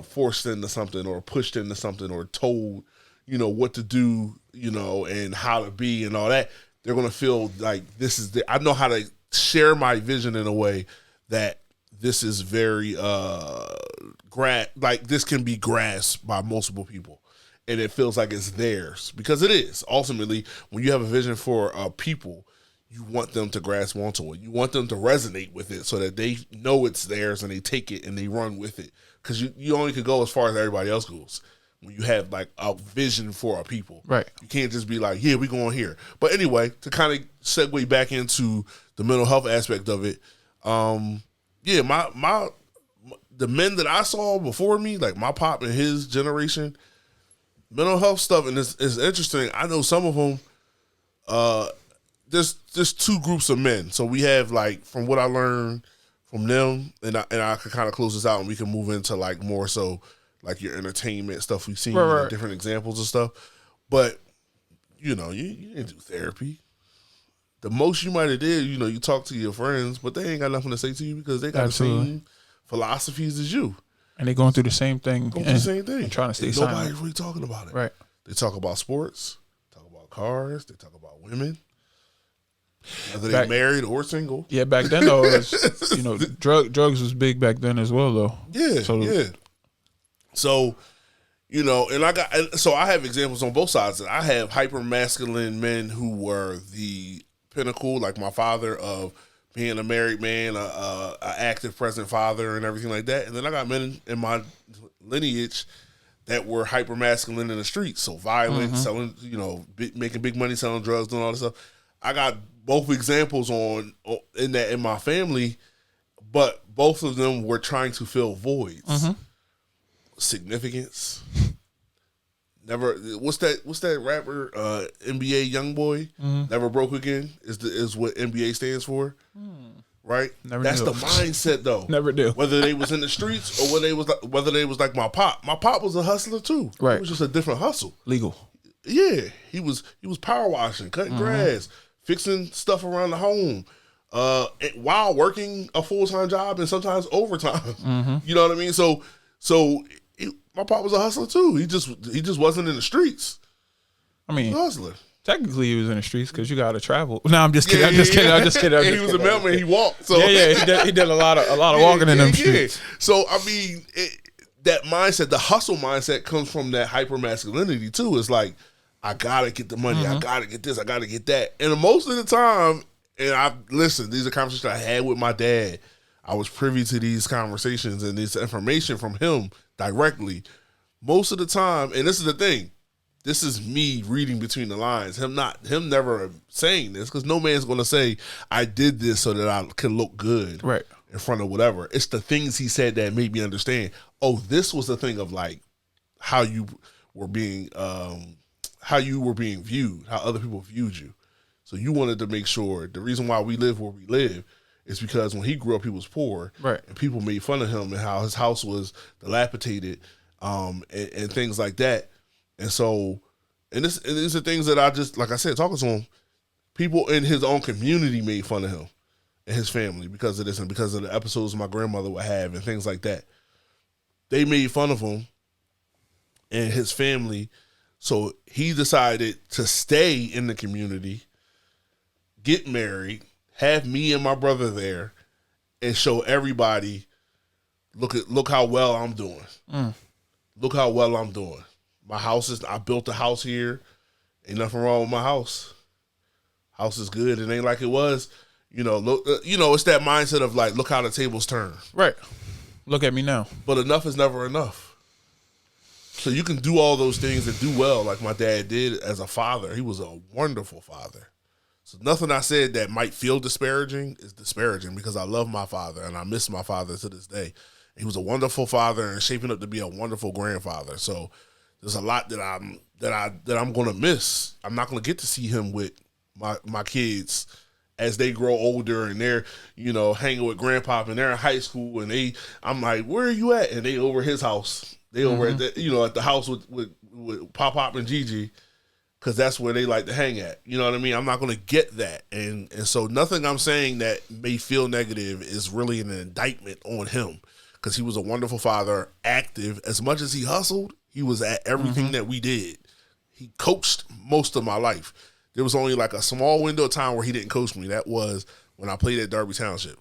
forced into something, or pushed into something, or told, what to do, and how to be and all that. They're going to feel like I know how to share my vision in a way that this is very like this can be grasped by multiple people, and it feels like it's theirs because it is. Ultimately, when you have a vision for a people, you want them to grasp onto it. You want them to resonate with it so that they know it's theirs and they take it and they run with it. Because you only could go as far as everybody else goes when you have like a vision for a people. Right. You can't just be like, yeah, we going here. But anyway, to kind of segue back into the mental health aspect of it, yeah, the men that I saw before me, like my pop and his generation, mental health stuff, and it's interesting. I know some of them, there's two groups of men. So we have, like, from what I learned from them, and I can kind of close this out and we can move into like more so like your entertainment stuff we've seen, right. different examples and stuff. But you didn't do therapy. The most you might have did, you talk to your friends, but they ain't got nothing to say to you because they got the same philosophies as you. And they going through the same thing. And trying to stay and silent. nobody's really talking about it. Right. They talk about sports, talk about cars, they talk about women. Whether they're married or single. Yeah, back then though, drugs was big back then as well though. Yeah, yeah. So, and I have examples on both sides. I have hyper masculine men who were the pinnacle, like my father, of being a married man, a active present father, and everything like that. And then I got men in my lineage that were hyper masculine in the streets, so violent, selling, making big money, selling drugs, doing all this stuff. I got both examples in my family, but both of them were trying to fill voids. Significance. Never. What's that rapper? NBA YoungBoy. Never broke again is what NBA stands for. Right. That's the mindset though. Never do. Whether they was in the streets or whether they was like my pop. My pop was a hustler too. Right. It was just a different hustle. Legal. Yeah. He was power washing, cutting grass, fixing stuff around the home, while working a full-time job and sometimes overtime. You know what I mean? So my pop was a hustler too. He just wasn't in the streets. I mean, hustler. Technically, he was in the streets because you got to travel. No, I'm just kidding. I'm just kidding. He was a mailman. He walked. So he did a lot of walking in them streets. So I mean, that mindset, the hustle mindset, comes from that hyper masculinity too. It's like, I gotta get the money. I gotta get this. I gotta get that. And most of the time, and these are conversations I had with my dad. I was privy to these conversations and this information from him directly. Most of the time, and this is the thing, this is me reading between the lines. Him never saying this, because no man's gonna say, I did this so that I can look good in front of whatever. It's the things he said that made me understand. Oh, this was the thing of like how you were being viewed, how other people viewed you. So you wanted to make sure the reason why we live where we live is because when he grew up, he was poor, and people made fun of him and how his house was dilapidated, and things like that. And so, these are things that I just, like I said, talking to him, people in his own community made fun of him and his family because of this and because of the episodes my grandmother would have and things like that. They made fun of him and his family. So he decided to stay in the community, get married, have me and my brother there, and show everybody, look how well I'm doing. Look how well I'm doing. I built a house here. Ain't nothing wrong with my house. House is good. It ain't like it was. Look, it's that mindset of like, look how the tables turn. Right. Look at me now. But enough is never enough. So you can do all those things and do well like my dad did as a father. He was a wonderful father. So nothing I said that might feel disparaging is disparaging because I love my father and I miss my father to this day. He was a wonderful father and shaping up to be a wonderful grandfather. So there's a lot that I'm going to miss. I'm not going to get to see him with my kids as they grow older and they're, hanging with grandpa and they're in high school and I'm like, where are you at? And they over his house. They over at the house with Pop and Gigi, because that's where they like to hang at. You know what I mean? I'm not going to get that. And so nothing I'm saying that may feel negative is really an indictment on him, because he was a wonderful father, active. As much as he hustled, he was at everything that we did. He coached most of my life. There was only like a small window of time where he didn't coach me. That was when I played at Derby Township.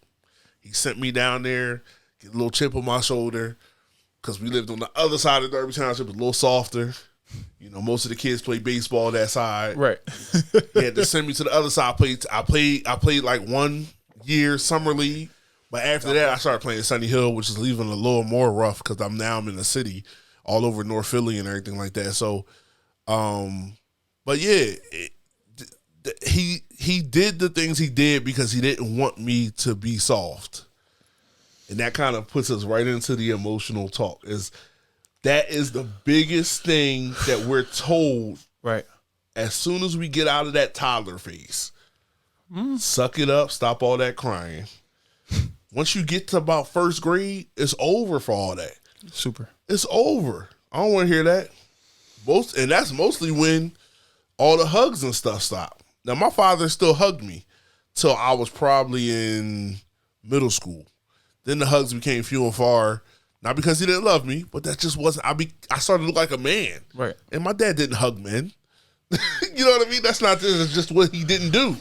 He sent me down there, get a little chip on my shoulder, because we lived on the other side of Derby Township, a little softer. You know, most of the kids play baseball that side. Right. He had to send me to the other side. I played like 1 year summer league, but after that I started playing Sunny Hill, which is even a little more rough because I'm in the city, all over North Philly and everything like that. So, but yeah, he did the things he did because he didn't want me to be soft, and that kind of puts us right into the emotional talk. That is the biggest thing that we're told. Right. As soon as we get out of that toddler phase, suck it up, stop all that crying. Once you get to about first grade, it's over for all that. Super. It's over. I don't want to hear that. And that's mostly when all the hugs and stuff stop. Now, my father still hugged me till I was probably in middle school. Then the hugs became few and far. Not because he didn't love me, but that just wasn't. I started to look like a man, Right? And my dad didn't hug men. You know what I mean? That's just what he didn't do.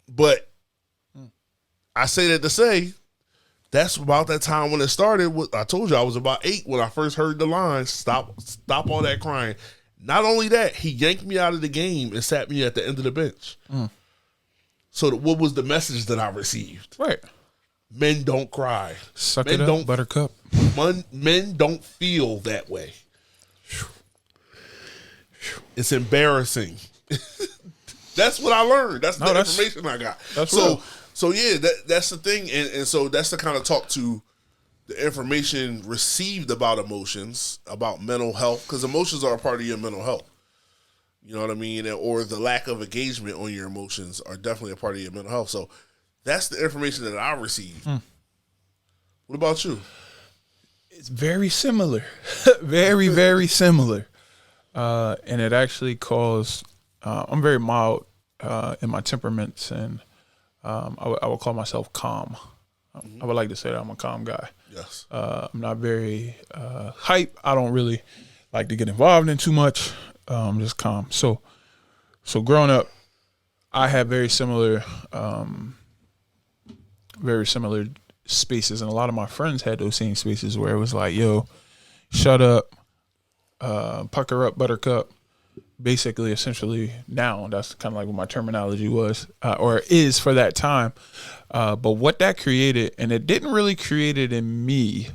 But I say that to say that's about that time when it started. I told you I was about 8 when I first heard the line, "Stop all that crying." Not only that, he yanked me out of the game and sat me at the end of the bench. So what was the message that I received? Right. Men don't cry. Suck Men it up, don't, buttercup. Men don't feel that way. It's embarrassing. That's what I learned. That's the information I got. That's real. So yeah, that's the thing. And so that's the kind of talk to the information received about emotions, about mental health, because emotions are a part of your mental health. You know what I mean? Or the lack of engagement on your emotions are definitely a part of your mental health. So that's the information that I received. What about you? It's very similar. Very, very similar. And it actually caused, I'm very mild in my temperaments, and I would call myself calm. I would like to say that I'm a calm guy. Yes. I'm not very hype. I don't really like to get involved in too much. I'm just calm. So growing up, I had very similar spaces, and a lot of my friends had those same spaces where it was like, yo, shut up, pucker up, buttercup. Basically, essentially, now that's kind of like what my terminology was or is for that time. But what that created, and it didn't really create it in me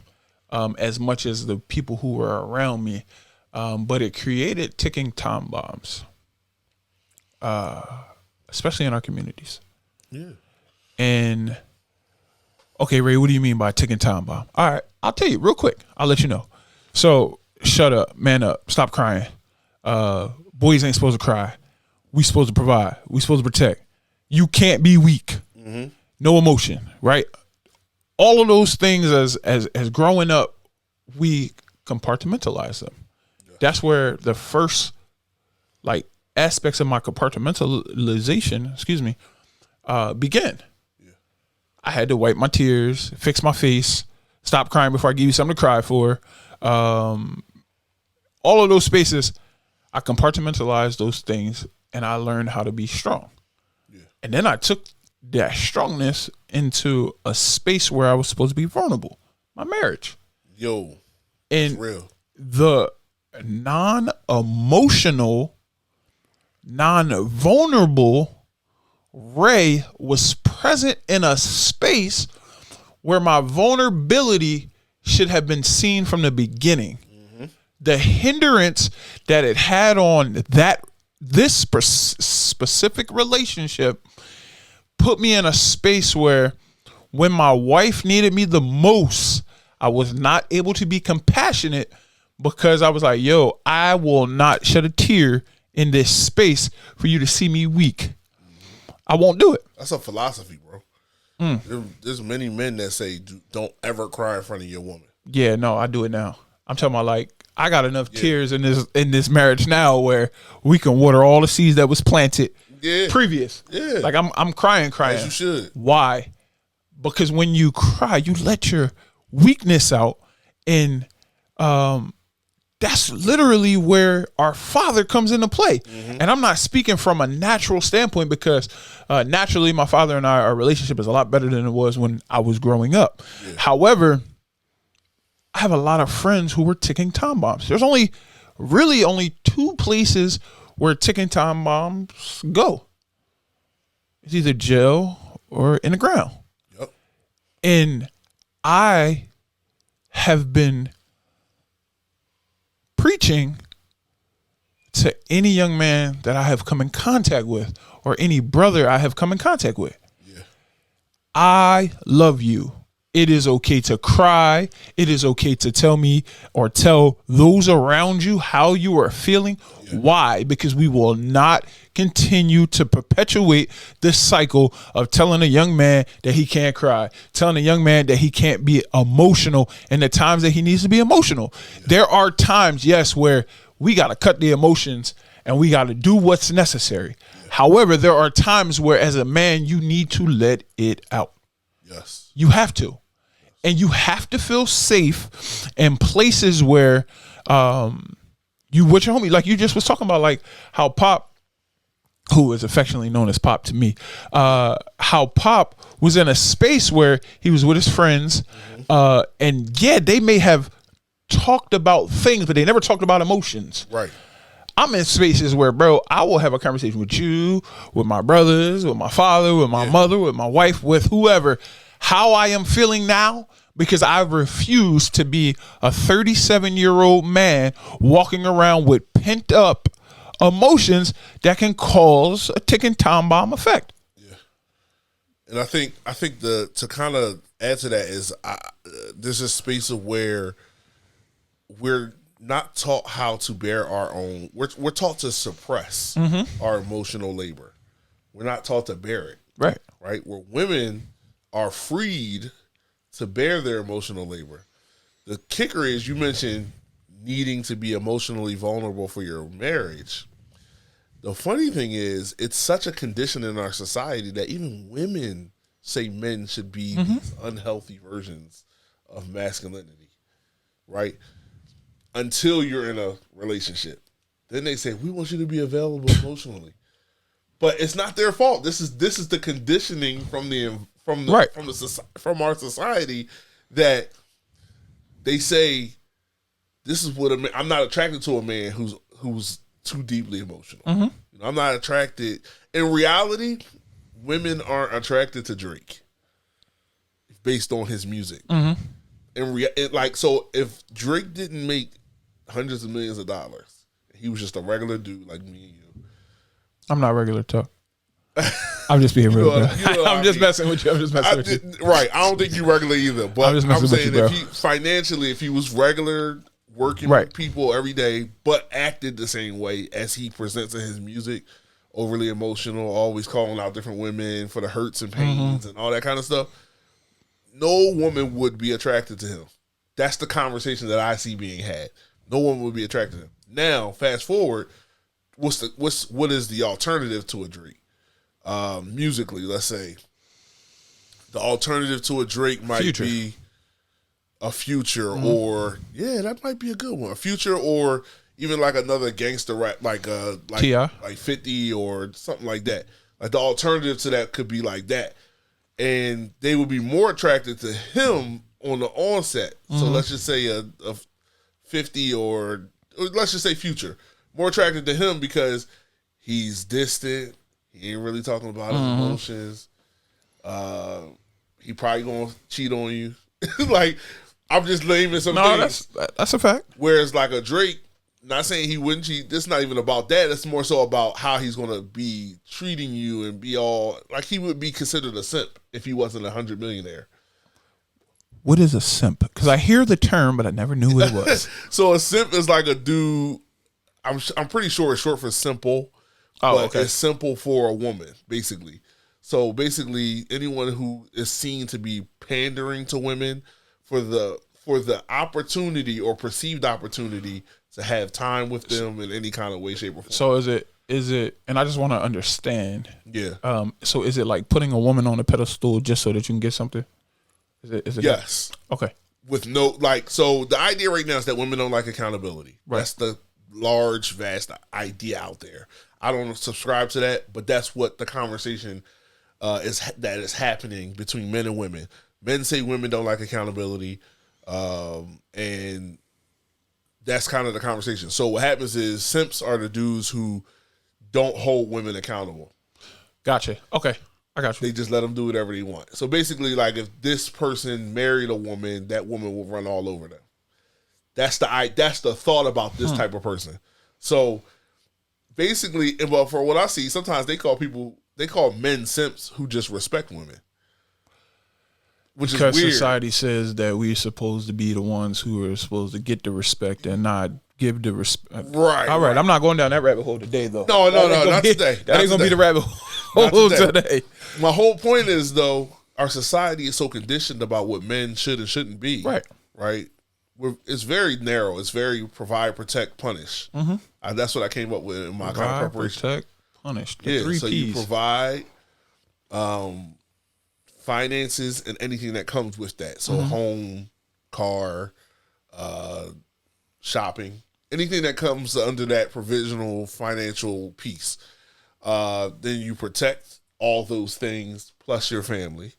as much as the people who were around me, but it created ticking time bombs, especially in our communities. Yeah. And okay, Ray, what do you mean by ticking time bomb? All right, I'll tell you real quick. I'll let you know. So shut up, man up, stop crying. Boys ain't supposed to cry. We supposed to provide. We supposed to protect. You can't be weak. No emotion, right? All of those things as growing up, we compartmentalize them. Yeah. That's where the first like aspects of my compartmentalization, began. Yeah. I had to wipe my tears, fix my face, stop crying before I give you something to cry for. All of those spaces, I compartmentalized those things, and I learned how to be strong. Yeah. And then I took that strongness into a space where I was supposed to be vulnerable, my marriage. Yo, and real. The non-emotional, non-vulnerable Ray was present in a space where my vulnerability should have been seen from the beginning. The hindrance that it had on this specific relationship put me in a space where when my wife needed me the most, I was not able to be compassionate because I was like, yo, I will not shed a tear in this space for you to see me weak. I won't do it. That's a philosophy, bro. There's many men that say don't ever cry in front of your woman. Yeah, no, I do it now. I'm talking about like I got enough tears in this marriage now where we can water all the seeds that was planted previous. Yeah. Like I'm crying. As you should. Why? Because when you cry, you let your weakness out, and that's literally where our father comes into play. And I'm not speaking from a natural standpoint because naturally my father and I, our relationship is a lot better than it was when I was growing up. Yeah. However, I have a lot of friends who were ticking time bombs. There's only two places where ticking time bombs go. It's either jail or in the ground. Yep. And I have been preaching to any young man that I have come in contact with or any brother I have come in contact with. Yeah. I love you. It is okay to cry. It is okay to tell me or tell those around you how you are feeling. Yeah. Why? Because we will not continue to perpetuate this cycle of telling a young man that he can't cry, telling a young man that he can't be emotional in the times that he needs to be emotional. Yeah. There are times, yes, where we got to cut the emotions and we got to do what's necessary. Yeah. However, there are times where as a man, you need to let it out. Yes. You have to. And you have to feel safe in places where you with your homie, like you just was talking about, like how Pop, who is affectionately known as Pop to me, how Pop was in a space where he was with his friends, and yeah, they may have talked about things, but they never talked about emotions. Right. I'm in spaces where, bro, I will have a conversation with you, with my brothers, with my father, with my mother, with my wife, with whoever, how I am feeling now, because I refuse to be a 37-year-old man walking around with pent up emotions that can cause a ticking time bomb effect. Yeah. And I think to kind of add to that is there's a space of where we're not taught how to bear our own. We're taught to suppress our emotional labor. We're not taught to bear it. Right. Right. Where women are freed to bear their emotional labor. The kicker is, you mentioned needing to be emotionally vulnerable for your marriage. The funny thing is, it's such a condition in our society that even women say men should be these unhealthy versions of masculinity, right? Until you're in a relationship. Then they say, we want you to be available emotionally. But it's not their fault. This is the conditioning from our society, that they say this is what I'm not attracted to a man who's too deeply emotional. I'm not attracted. In reality, women aren't attracted to Drake based on his music. So if Drake didn't make hundreds of millions of dollars, he was just a regular dude like me and you. I'm not regular, Tuck. I'm just being real. I'm just messing with you. I'm just messing with you. Right. I don't think you're regular either. But I'm saying if he was regular, working with people every day, but acted the same way as he presents in his music, overly emotional, always calling out different women for the hurts and pains and all that kind of stuff, no woman would be attracted to him. That's the conversation that I see being had. No one would be attracted to him. Now, fast forward, what is the alternative to a Drake? Musically, let's say the alternative to a Drake might be a Future, or that might be a good one. A Future, or even like another gangster rap, like T.I., like 50 or something like that. Like the alternative to that could be like that, and they would be more attracted to him on the onset. So let's just say a 50 or let's just say Future, more attracted to him because he's distant. He ain't really talking about his emotions. He probably gonna cheat on you. Like, I'm just naming some things. That's a fact. Whereas like a Drake, not saying he wouldn't cheat. It's not even about that. It's more so about how he's gonna be treating you and be all like he would be considered a simp if he wasn't $100 millionaire. What is a simp? Because I hear the term, but I never knew what it was. So a simp is like a dude. I'm pretty sure it's short for simple. But it's simple for a woman, basically. So basically, anyone who is seen to be pandering to women for the opportunity or perceived opportunity to have time with them in any kind of way, shape, or form. So is it? And I just want to understand. Yeah. So is it like putting a woman on a pedestal just so that you can get something? Is it? Yes. Okay. with no like. So the idea right now is that women don't like accountability. Right. That's the large, vast idea out there. I don't subscribe to that, but that's what the conversation is happening between men and women. Men say women don't like accountability, and that's kind of the conversation. So what happens is simps are the dudes who don't hold women accountable. Gotcha. Okay, I got you. They just let them do whatever they want. So basically, like if this person married a woman, that woman will run all over them. That's the thought about this type of person. So basically, well, for what I see, sometimes they call men simps who just respect women. Which because is weird. Society says that we're supposed to be the ones who are supposed to get the respect and not give the respect. Right. All right. I'm not going down that rabbit hole today, though. No, not today. That ain't going to be the rabbit hole today. My whole point is, though, our society is so conditioned about what men should and shouldn't be. Right. Right. It's very narrow. It's very provide, protect, punish. Mm-hmm. That's what I came up with in my kind of preparation. Protect, punish. The 3 so Ps. you provide finances and anything that comes with that. So home, car, shopping, anything that comes under that provisional financial piece. Then you protect all those things plus your family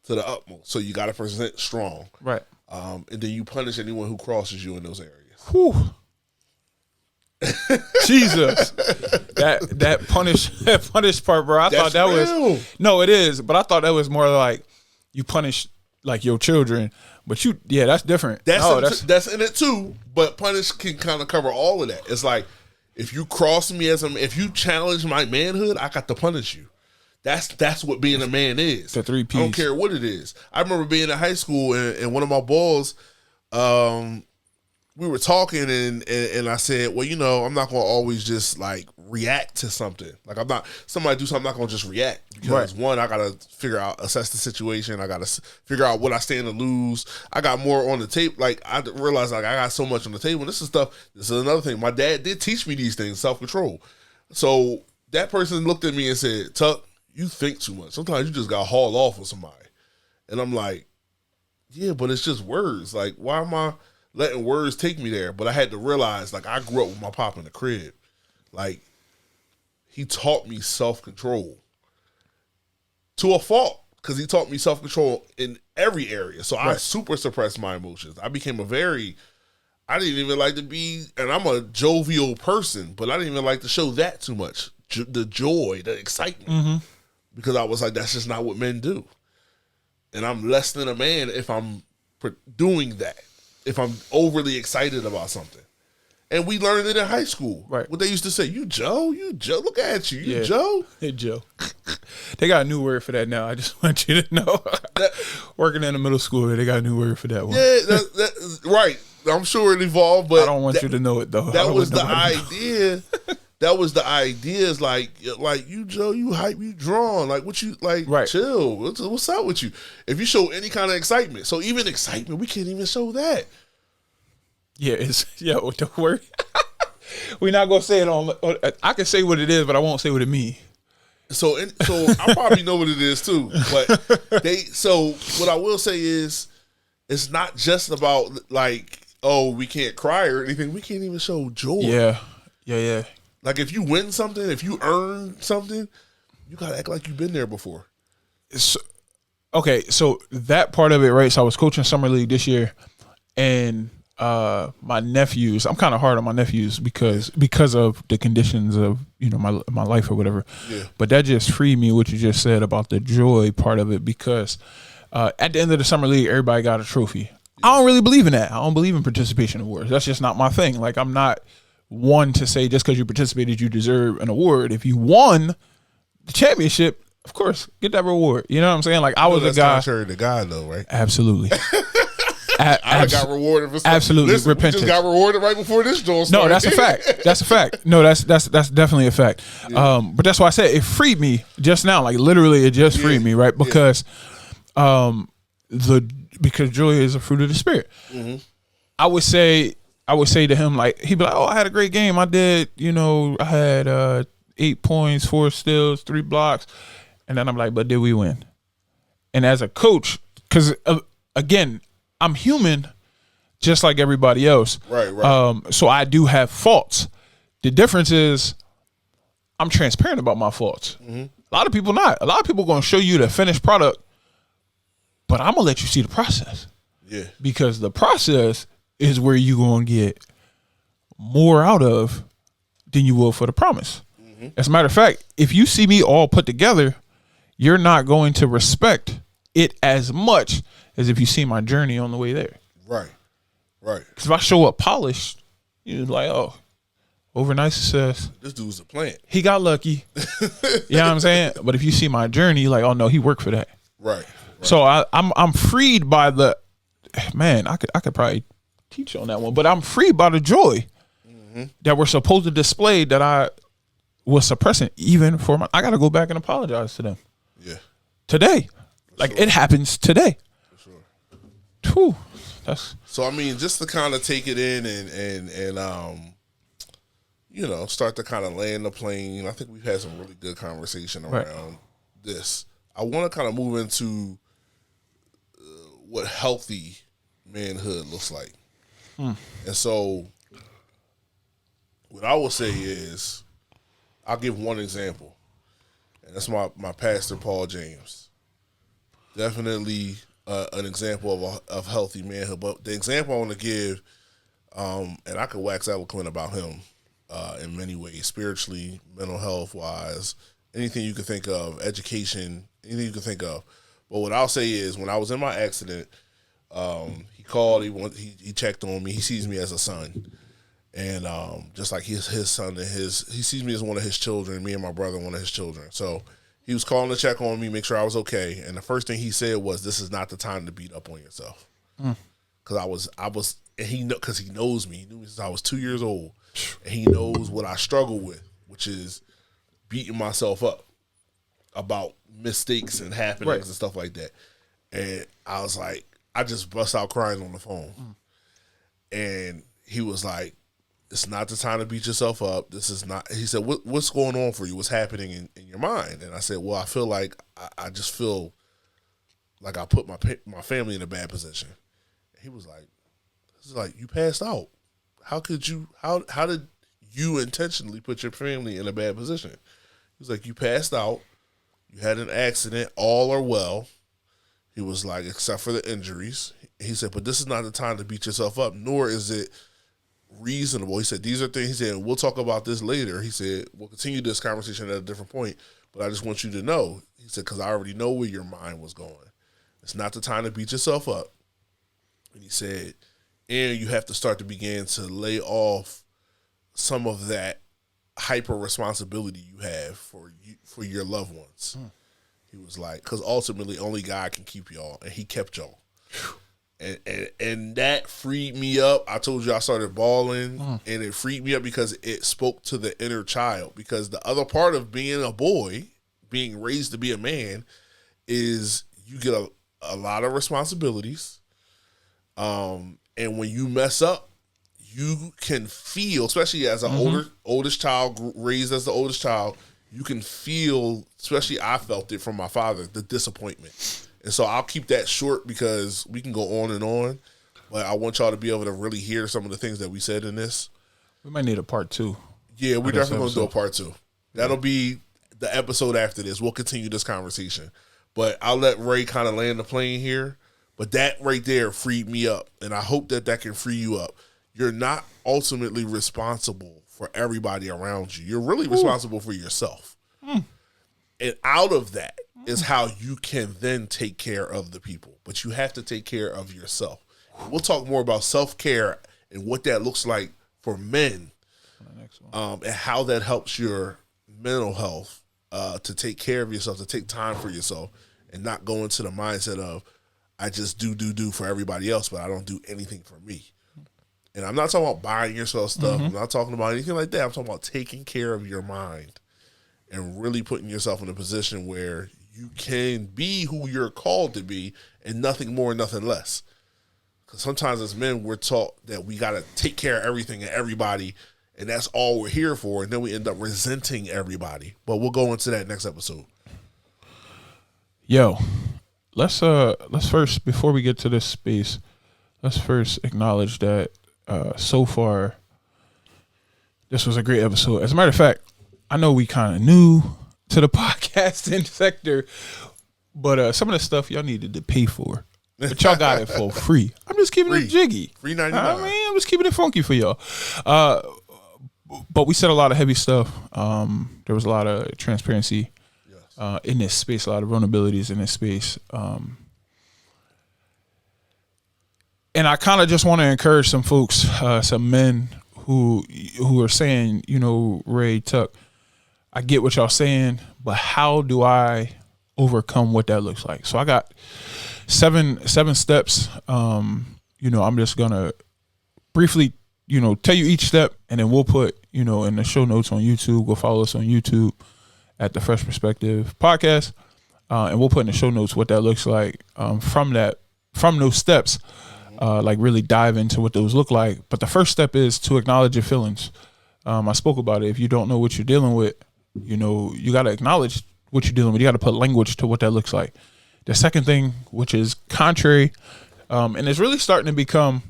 to the utmost. So you got to present strong. Right. And then you punish anyone who crosses you in those areas. Whew. Jesus. That punish part, bro. I thought that real. was no, it is, but I thought that was more like you punish like your children, but that's different. That's in it too, but punish can kind of cover all of that. It's like if you cross me if you challenge my manhood, I got to punish you. That's what being a man is. The 3 Ps. I don't care what it is. I remember being in high school and one of my balls, we were talking and I said, well, I'm not going to always just like react to something. Like somebody do something, I'm not going to just react. Because one, I got to assess the situation. I got to figure out what I stand to lose. I got more on the table. Like I realized like I got so much on the table. This is another thing. My dad did teach me these things, self-control. So that person looked at me and said, Tuck, you think too much. Sometimes you just got to haul off with somebody. And I'm like, yeah, but it's just words. Like, why am I letting words take me there? But I had to realize, like, I grew up with my pop in the crib. Like, he taught me self-control to a fault because he taught me self-control in every area. So I super suppressed my emotions. I became I didn't even like to be, and I'm a jovial person, but I didn't even like to show that too much. The joy, the excitement. Because I was like, that's just not what men do. And I'm less than a man if I'm doing that. If I'm overly excited about something. And we learned it in high school. Right. What they used to say, you Joe, look at you, Joe. Hey, Joe. They got a new word for that now. I just want you to know. Working in the middle school, they got a new word for that one. Yeah, right. I'm sure it evolved, but I don't want you to know it, though. That was the idea. That was the idea. Is like you, Joe, you hype, you drawn. Like what you like? Right. Chill. What's up with you? If you show any kind of excitement, so even excitement, we can't even show that. Yeah, the word. We're not gonna say it on. I can say what it is, but I won't say what it means. So I probably know what it is too. But So what I will say is, it's not just about like, oh, we can't cry or anything. We can't even show joy. Yeah. Like if you win something, if you earn something, you gotta act like you've been there before. Okay, so that part of it, right? So I was coaching summer league this year, and my nephews. I'm kind of hard on my nephews because of the conditions of my life or whatever. Yeah. But that just freed me what you just said about the joy part of it because at the end of the summer league, everybody got a trophy. I don't really believe in that. I don't believe in participation awards. That's just not my thing. Like I'm not one to say just because you participated, you deserve an award. If you won the championship, of course, get that reward. You know what I'm saying? Like I was a guy. Contrary to God, though, right? Absolutely. I got rewarded for something. Absolutely. Listen, we just got rewarded right before this joint started. No, that's a fact. That's a fact. No, that's definitely a fact. Yeah. But that's why I said it freed me just now. Like literally, it just freed me, right? Because, because joy is a fruit of the spirit. Mm-hmm. I would say to him, like he'd be like, "Oh, I had a great game. I did. I had 8 points, 4 steals, 3 blocks," and then I'm like, "But did we win?" And as a coach, because again, I'm human just like everybody else. Right. So I do have faults. The difference is I'm transparent about my faults. A lot of people not. A lot of people going to show you the finished product, but I'm going to let you see the process. Yeah. Because the process is where you going to get more out of than you will for the promise. As a matter of fact, if you see me all put together, you're not going to respect it as much as if you see my journey on the way there. Right. Because if I show up polished, you're like, oh, overnight success. This dude's a plant. He got lucky. You know what I'm saying? But if you see my journey, you're like, oh no, he worked for that. Right. So I'm freed by the man. I could probably teach on that one, but I'm freed by the joy that we're supposed to display that I was suppressing. Even for my, I got to go back and apologize to them. Yeah. Today, like it happens today. For sure. Whew, that's So I mean, just to kind of take it in and you know, start to kind of land the plane. I think we've had some really good conversation around this. I want to kind of move into what healthy manhood looks like. And so what I will say is, I'll give one example, and that's my pastor, Paul James. Definitely an example of healthy manhood. But the example I want to give, and I could wax eloquent about him in many ways, spiritually, mental health wise, anything you can think of, education, anything you can think of. But what I'll say is, when I was in my accident, he called, he checked on me. He sees me as a son. And just like his son, and he sees me as one of his children, me and my brother, one of his children. So he was calling to check on me, make sure I was okay. And the first thing he said was, "This is not the time to beat up on yourself." Because I was, and because he knows me. He knew me since I was 2 years old, and he knows what I struggle with, which is beating myself up about mistakes and happenings and stuff like that. And I was like, I just bust out crying on the phone, and he was like, "It's not the time to beat yourself up. This is not," he said, what's going on for you? What's happening in your mind? And I said, well, I feel like, I just feel like I put my family in a bad position. And he was like, "This is like, you passed out. How could you, how did you intentionally put your family in a bad position?" He was like, "You passed out. You had an accident. All are well." He was like, "Except for the injuries." He said, "But this is not the time to beat yourself up, nor is it reasonable." He said, "These are things," he said, "we'll talk about this later." He said, "We'll continue this conversation at a different point, but I just want you to know," he said, "because I already know where your mind was going. It's not the time to beat yourself up." And he said, "And you have to start to begin to lay off some of that hyper responsibility you have for your loved ones." He was like, "Because ultimately only God can keep y'all, and he kept y'all." And that freed me up. I told you I started bawling, and it freed me up because it spoke to the inner child. Because the other part of being a boy, being raised to be a man, is you get a lot of responsibilities. And when you mess up, you can feel, especially as an oldest child, raised as the oldest child, you can feel, especially I felt it from my father, the disappointment. And so I'll keep that short because we can go on and on, but I want y'all to be able to really hear some of the things that we said in this. we might need a part 2. Yeah, we're definitely going to do a part 2. That'll be the episode after this. We'll continue this conversation, but I'll let Ray kind of land the plane here. But that right there freed me up, and I hope that can free you up. You're not ultimately responsible for everybody around you. You're really responsible for yourself. And out of that is how you can then take care of the people. But you have to take care of yourself. We'll talk more about self-care and what that looks like for men, and how that helps your mental health, to take care of yourself, to take time for yourself, and not go into the mindset of, I just do for everybody else, but I don't do anything for me. And I'm not talking about buying yourself stuff. I'm not talking about anything like that. I'm talking about taking care of your mind and really putting yourself in a position where you can be who you're called to be and nothing more, nothing less. Because sometimes as men, we're taught that we got to take care of everything and everybody, and that's all we're here for, and then we end up resenting everybody. But we'll go into that next episode. Yo, let's first, before we get to this space, let's first acknowledge that so far this was a great episode. As a matter of fact, I know we kind of new to the podcasting sector, but some of the stuff y'all needed to pay for, but y'all got it for free. I'm just keeping it jiggy. Free 99. I mean, I'm just keeping it funky for y'all. But we said a lot of heavy stuff. There was a lot of transparency in this space, a lot of vulnerabilities in this space. And I kind of just want to encourage some folks, some men who are saying, you know, Ray, Tuck, I get what y'all saying, but how do I overcome what that looks like? So I got seven steps. You know, I'm just gonna briefly, you know, tell you each step, and then we'll put, you know, in the show notes on YouTube. Go follow us on YouTube at the Fresh Perspective Podcast, and we'll put in the show notes what that looks like. From those steps, like really dive into what those look like. But the first step is to acknowledge your feelings. I spoke about it. If you don't know what you're dealing with, you know, you got to acknowledge what you're dealing with. You got to put language to what that looks like. The second thing, which is contrary, and it's really starting to become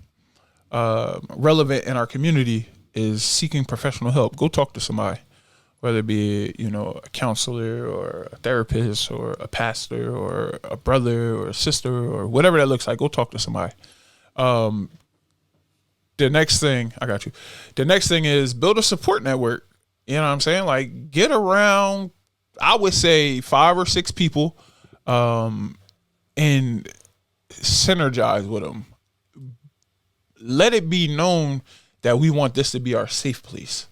relevant in our community, is seeking professional help. Go talk to somebody, whether it be, you know, a counselor or a therapist or a pastor or a brother or a sister or whatever that looks like. Go talk to somebody. The next thing, I got you. The next thing is build a support network. You know what I'm saying? Like, get around, I would say 5 or 6 people, and synergize with them. Let it be known that we want this to be our safe place,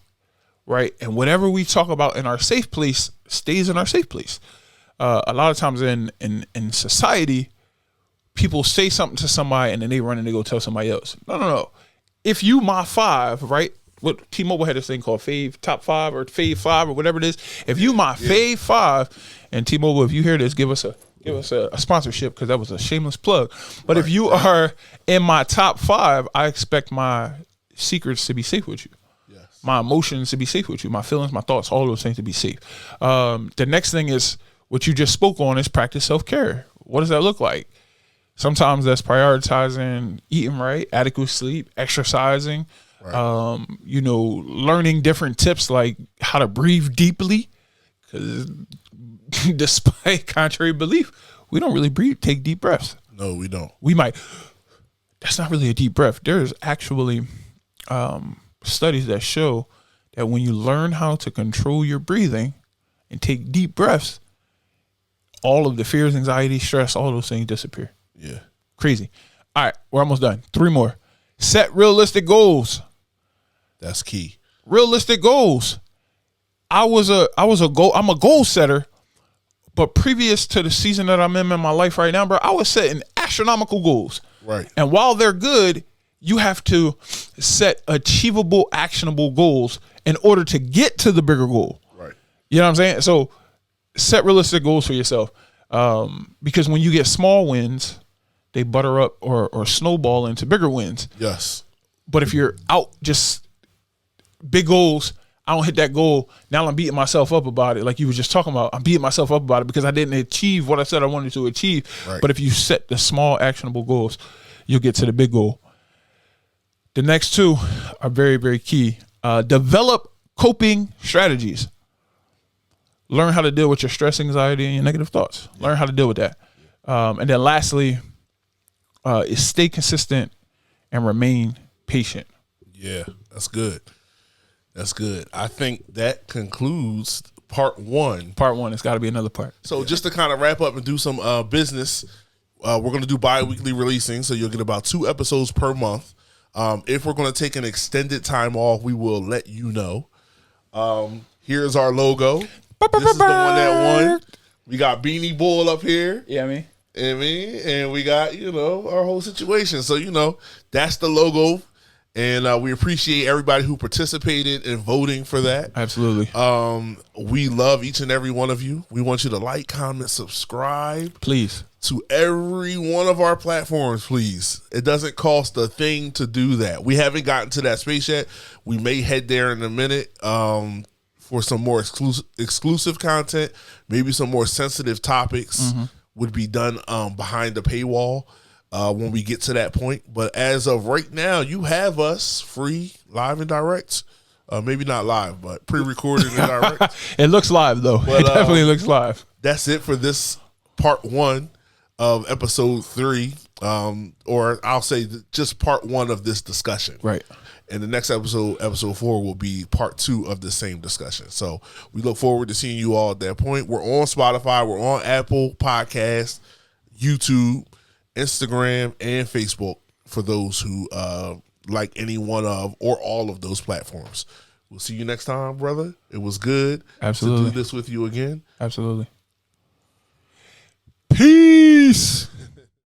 right? And whatever we talk about in our safe place stays in our safe place. A lot of times in society, people say something to somebody and then they run and they go tell somebody else. No. If you my 5, right? What T-Mobile had this thing called Top 5 or Fave 5 or whatever it is. If you my Fave 5, and T-Mobile, if you hear this, give us a sponsorship, because that was a shameless plug. But if you are in my top 5, I expect my secrets to be safe with you. Yes. My emotions to be safe with you. My feelings, my thoughts, all those things to be safe. The next thing is what you just spoke on, is practice self-care. What does that look like? Sometimes that's prioritizing eating right, adequate sleep, exercising, you know, learning different tips like how to breathe deeply. Because despite contrary belief, we don't really take deep breaths. No, we don't. We might. That's not really a deep breath. There's actually studies that show that when you learn how to control your breathing and take deep breaths, all of the fears, anxiety, stress, all those things disappear. Yeah. Crazy. All right, we're almost done. 3 more. Set realistic goals. That's key. Realistic goals. I'm a goal setter, but previous to the season that I'm in my life right now, bro, I was setting astronomical goals. Right. And while they're good, you have to set achievable, actionable goals in order to get to the bigger goal. Right. You know what I'm saying? So set realistic goals for yourself. Because when you get small wins, they butter up or snowball into bigger wins. Yes. But if you're out just big goals, I don't hit that goal, now I'm beating myself up about it. Like you were just talking about, I'm beating myself up about it because I didn't achieve what I said I wanted to achieve. Right. But if you set the small actionable goals, you'll get to the big goal. The next 2 are very, very key. Develop coping strategies. Learn how to deal with your stress, anxiety, and your negative thoughts. Learn how to deal with that. And then lastly, is stay consistent and remain patient. Yeah, that's good. That's good. I think that concludes part 1. Part 1. It's got to be another part. So just to kind of wrap up and do some business, we're going to do bi-weekly releasing, so you'll get about 2 episodes per month. If we're going to take an extended time off, we will let you know. Here's our logo. This is the one that won. We got Beanie Bull up here. Yeah, and we got, you know, our whole situation. So, you know, that's the logo. And we appreciate everybody who participated in voting for that. Absolutely. We love each and every one of you. We want you to like, comment, subscribe. Please. To every one of our platforms, please. It doesn't cost a thing to do that. We haven't gotten to that space yet. We may head there in a minute for some more exclusive content. Maybe some more sensitive topics would be done behind the paywall. when we get to that point. But as of right now, you have us free, live and direct. Maybe not live, but pre-recorded and direct. It looks live though. But, it definitely looks live. That's it for this part 1 of episode 3. Or I'll say just part 1 of this discussion. Right. And the next episode 4, will be part 2 of the same discussion. So we look forward to seeing you all at that point. We're on Spotify. We're on Apple Podcasts, YouTube, Instagram, and Facebook for those who like any one of or all of those platforms. We'll see you next time, brother. It was good Absolutely. to do this with you again. Absolutely. Peace.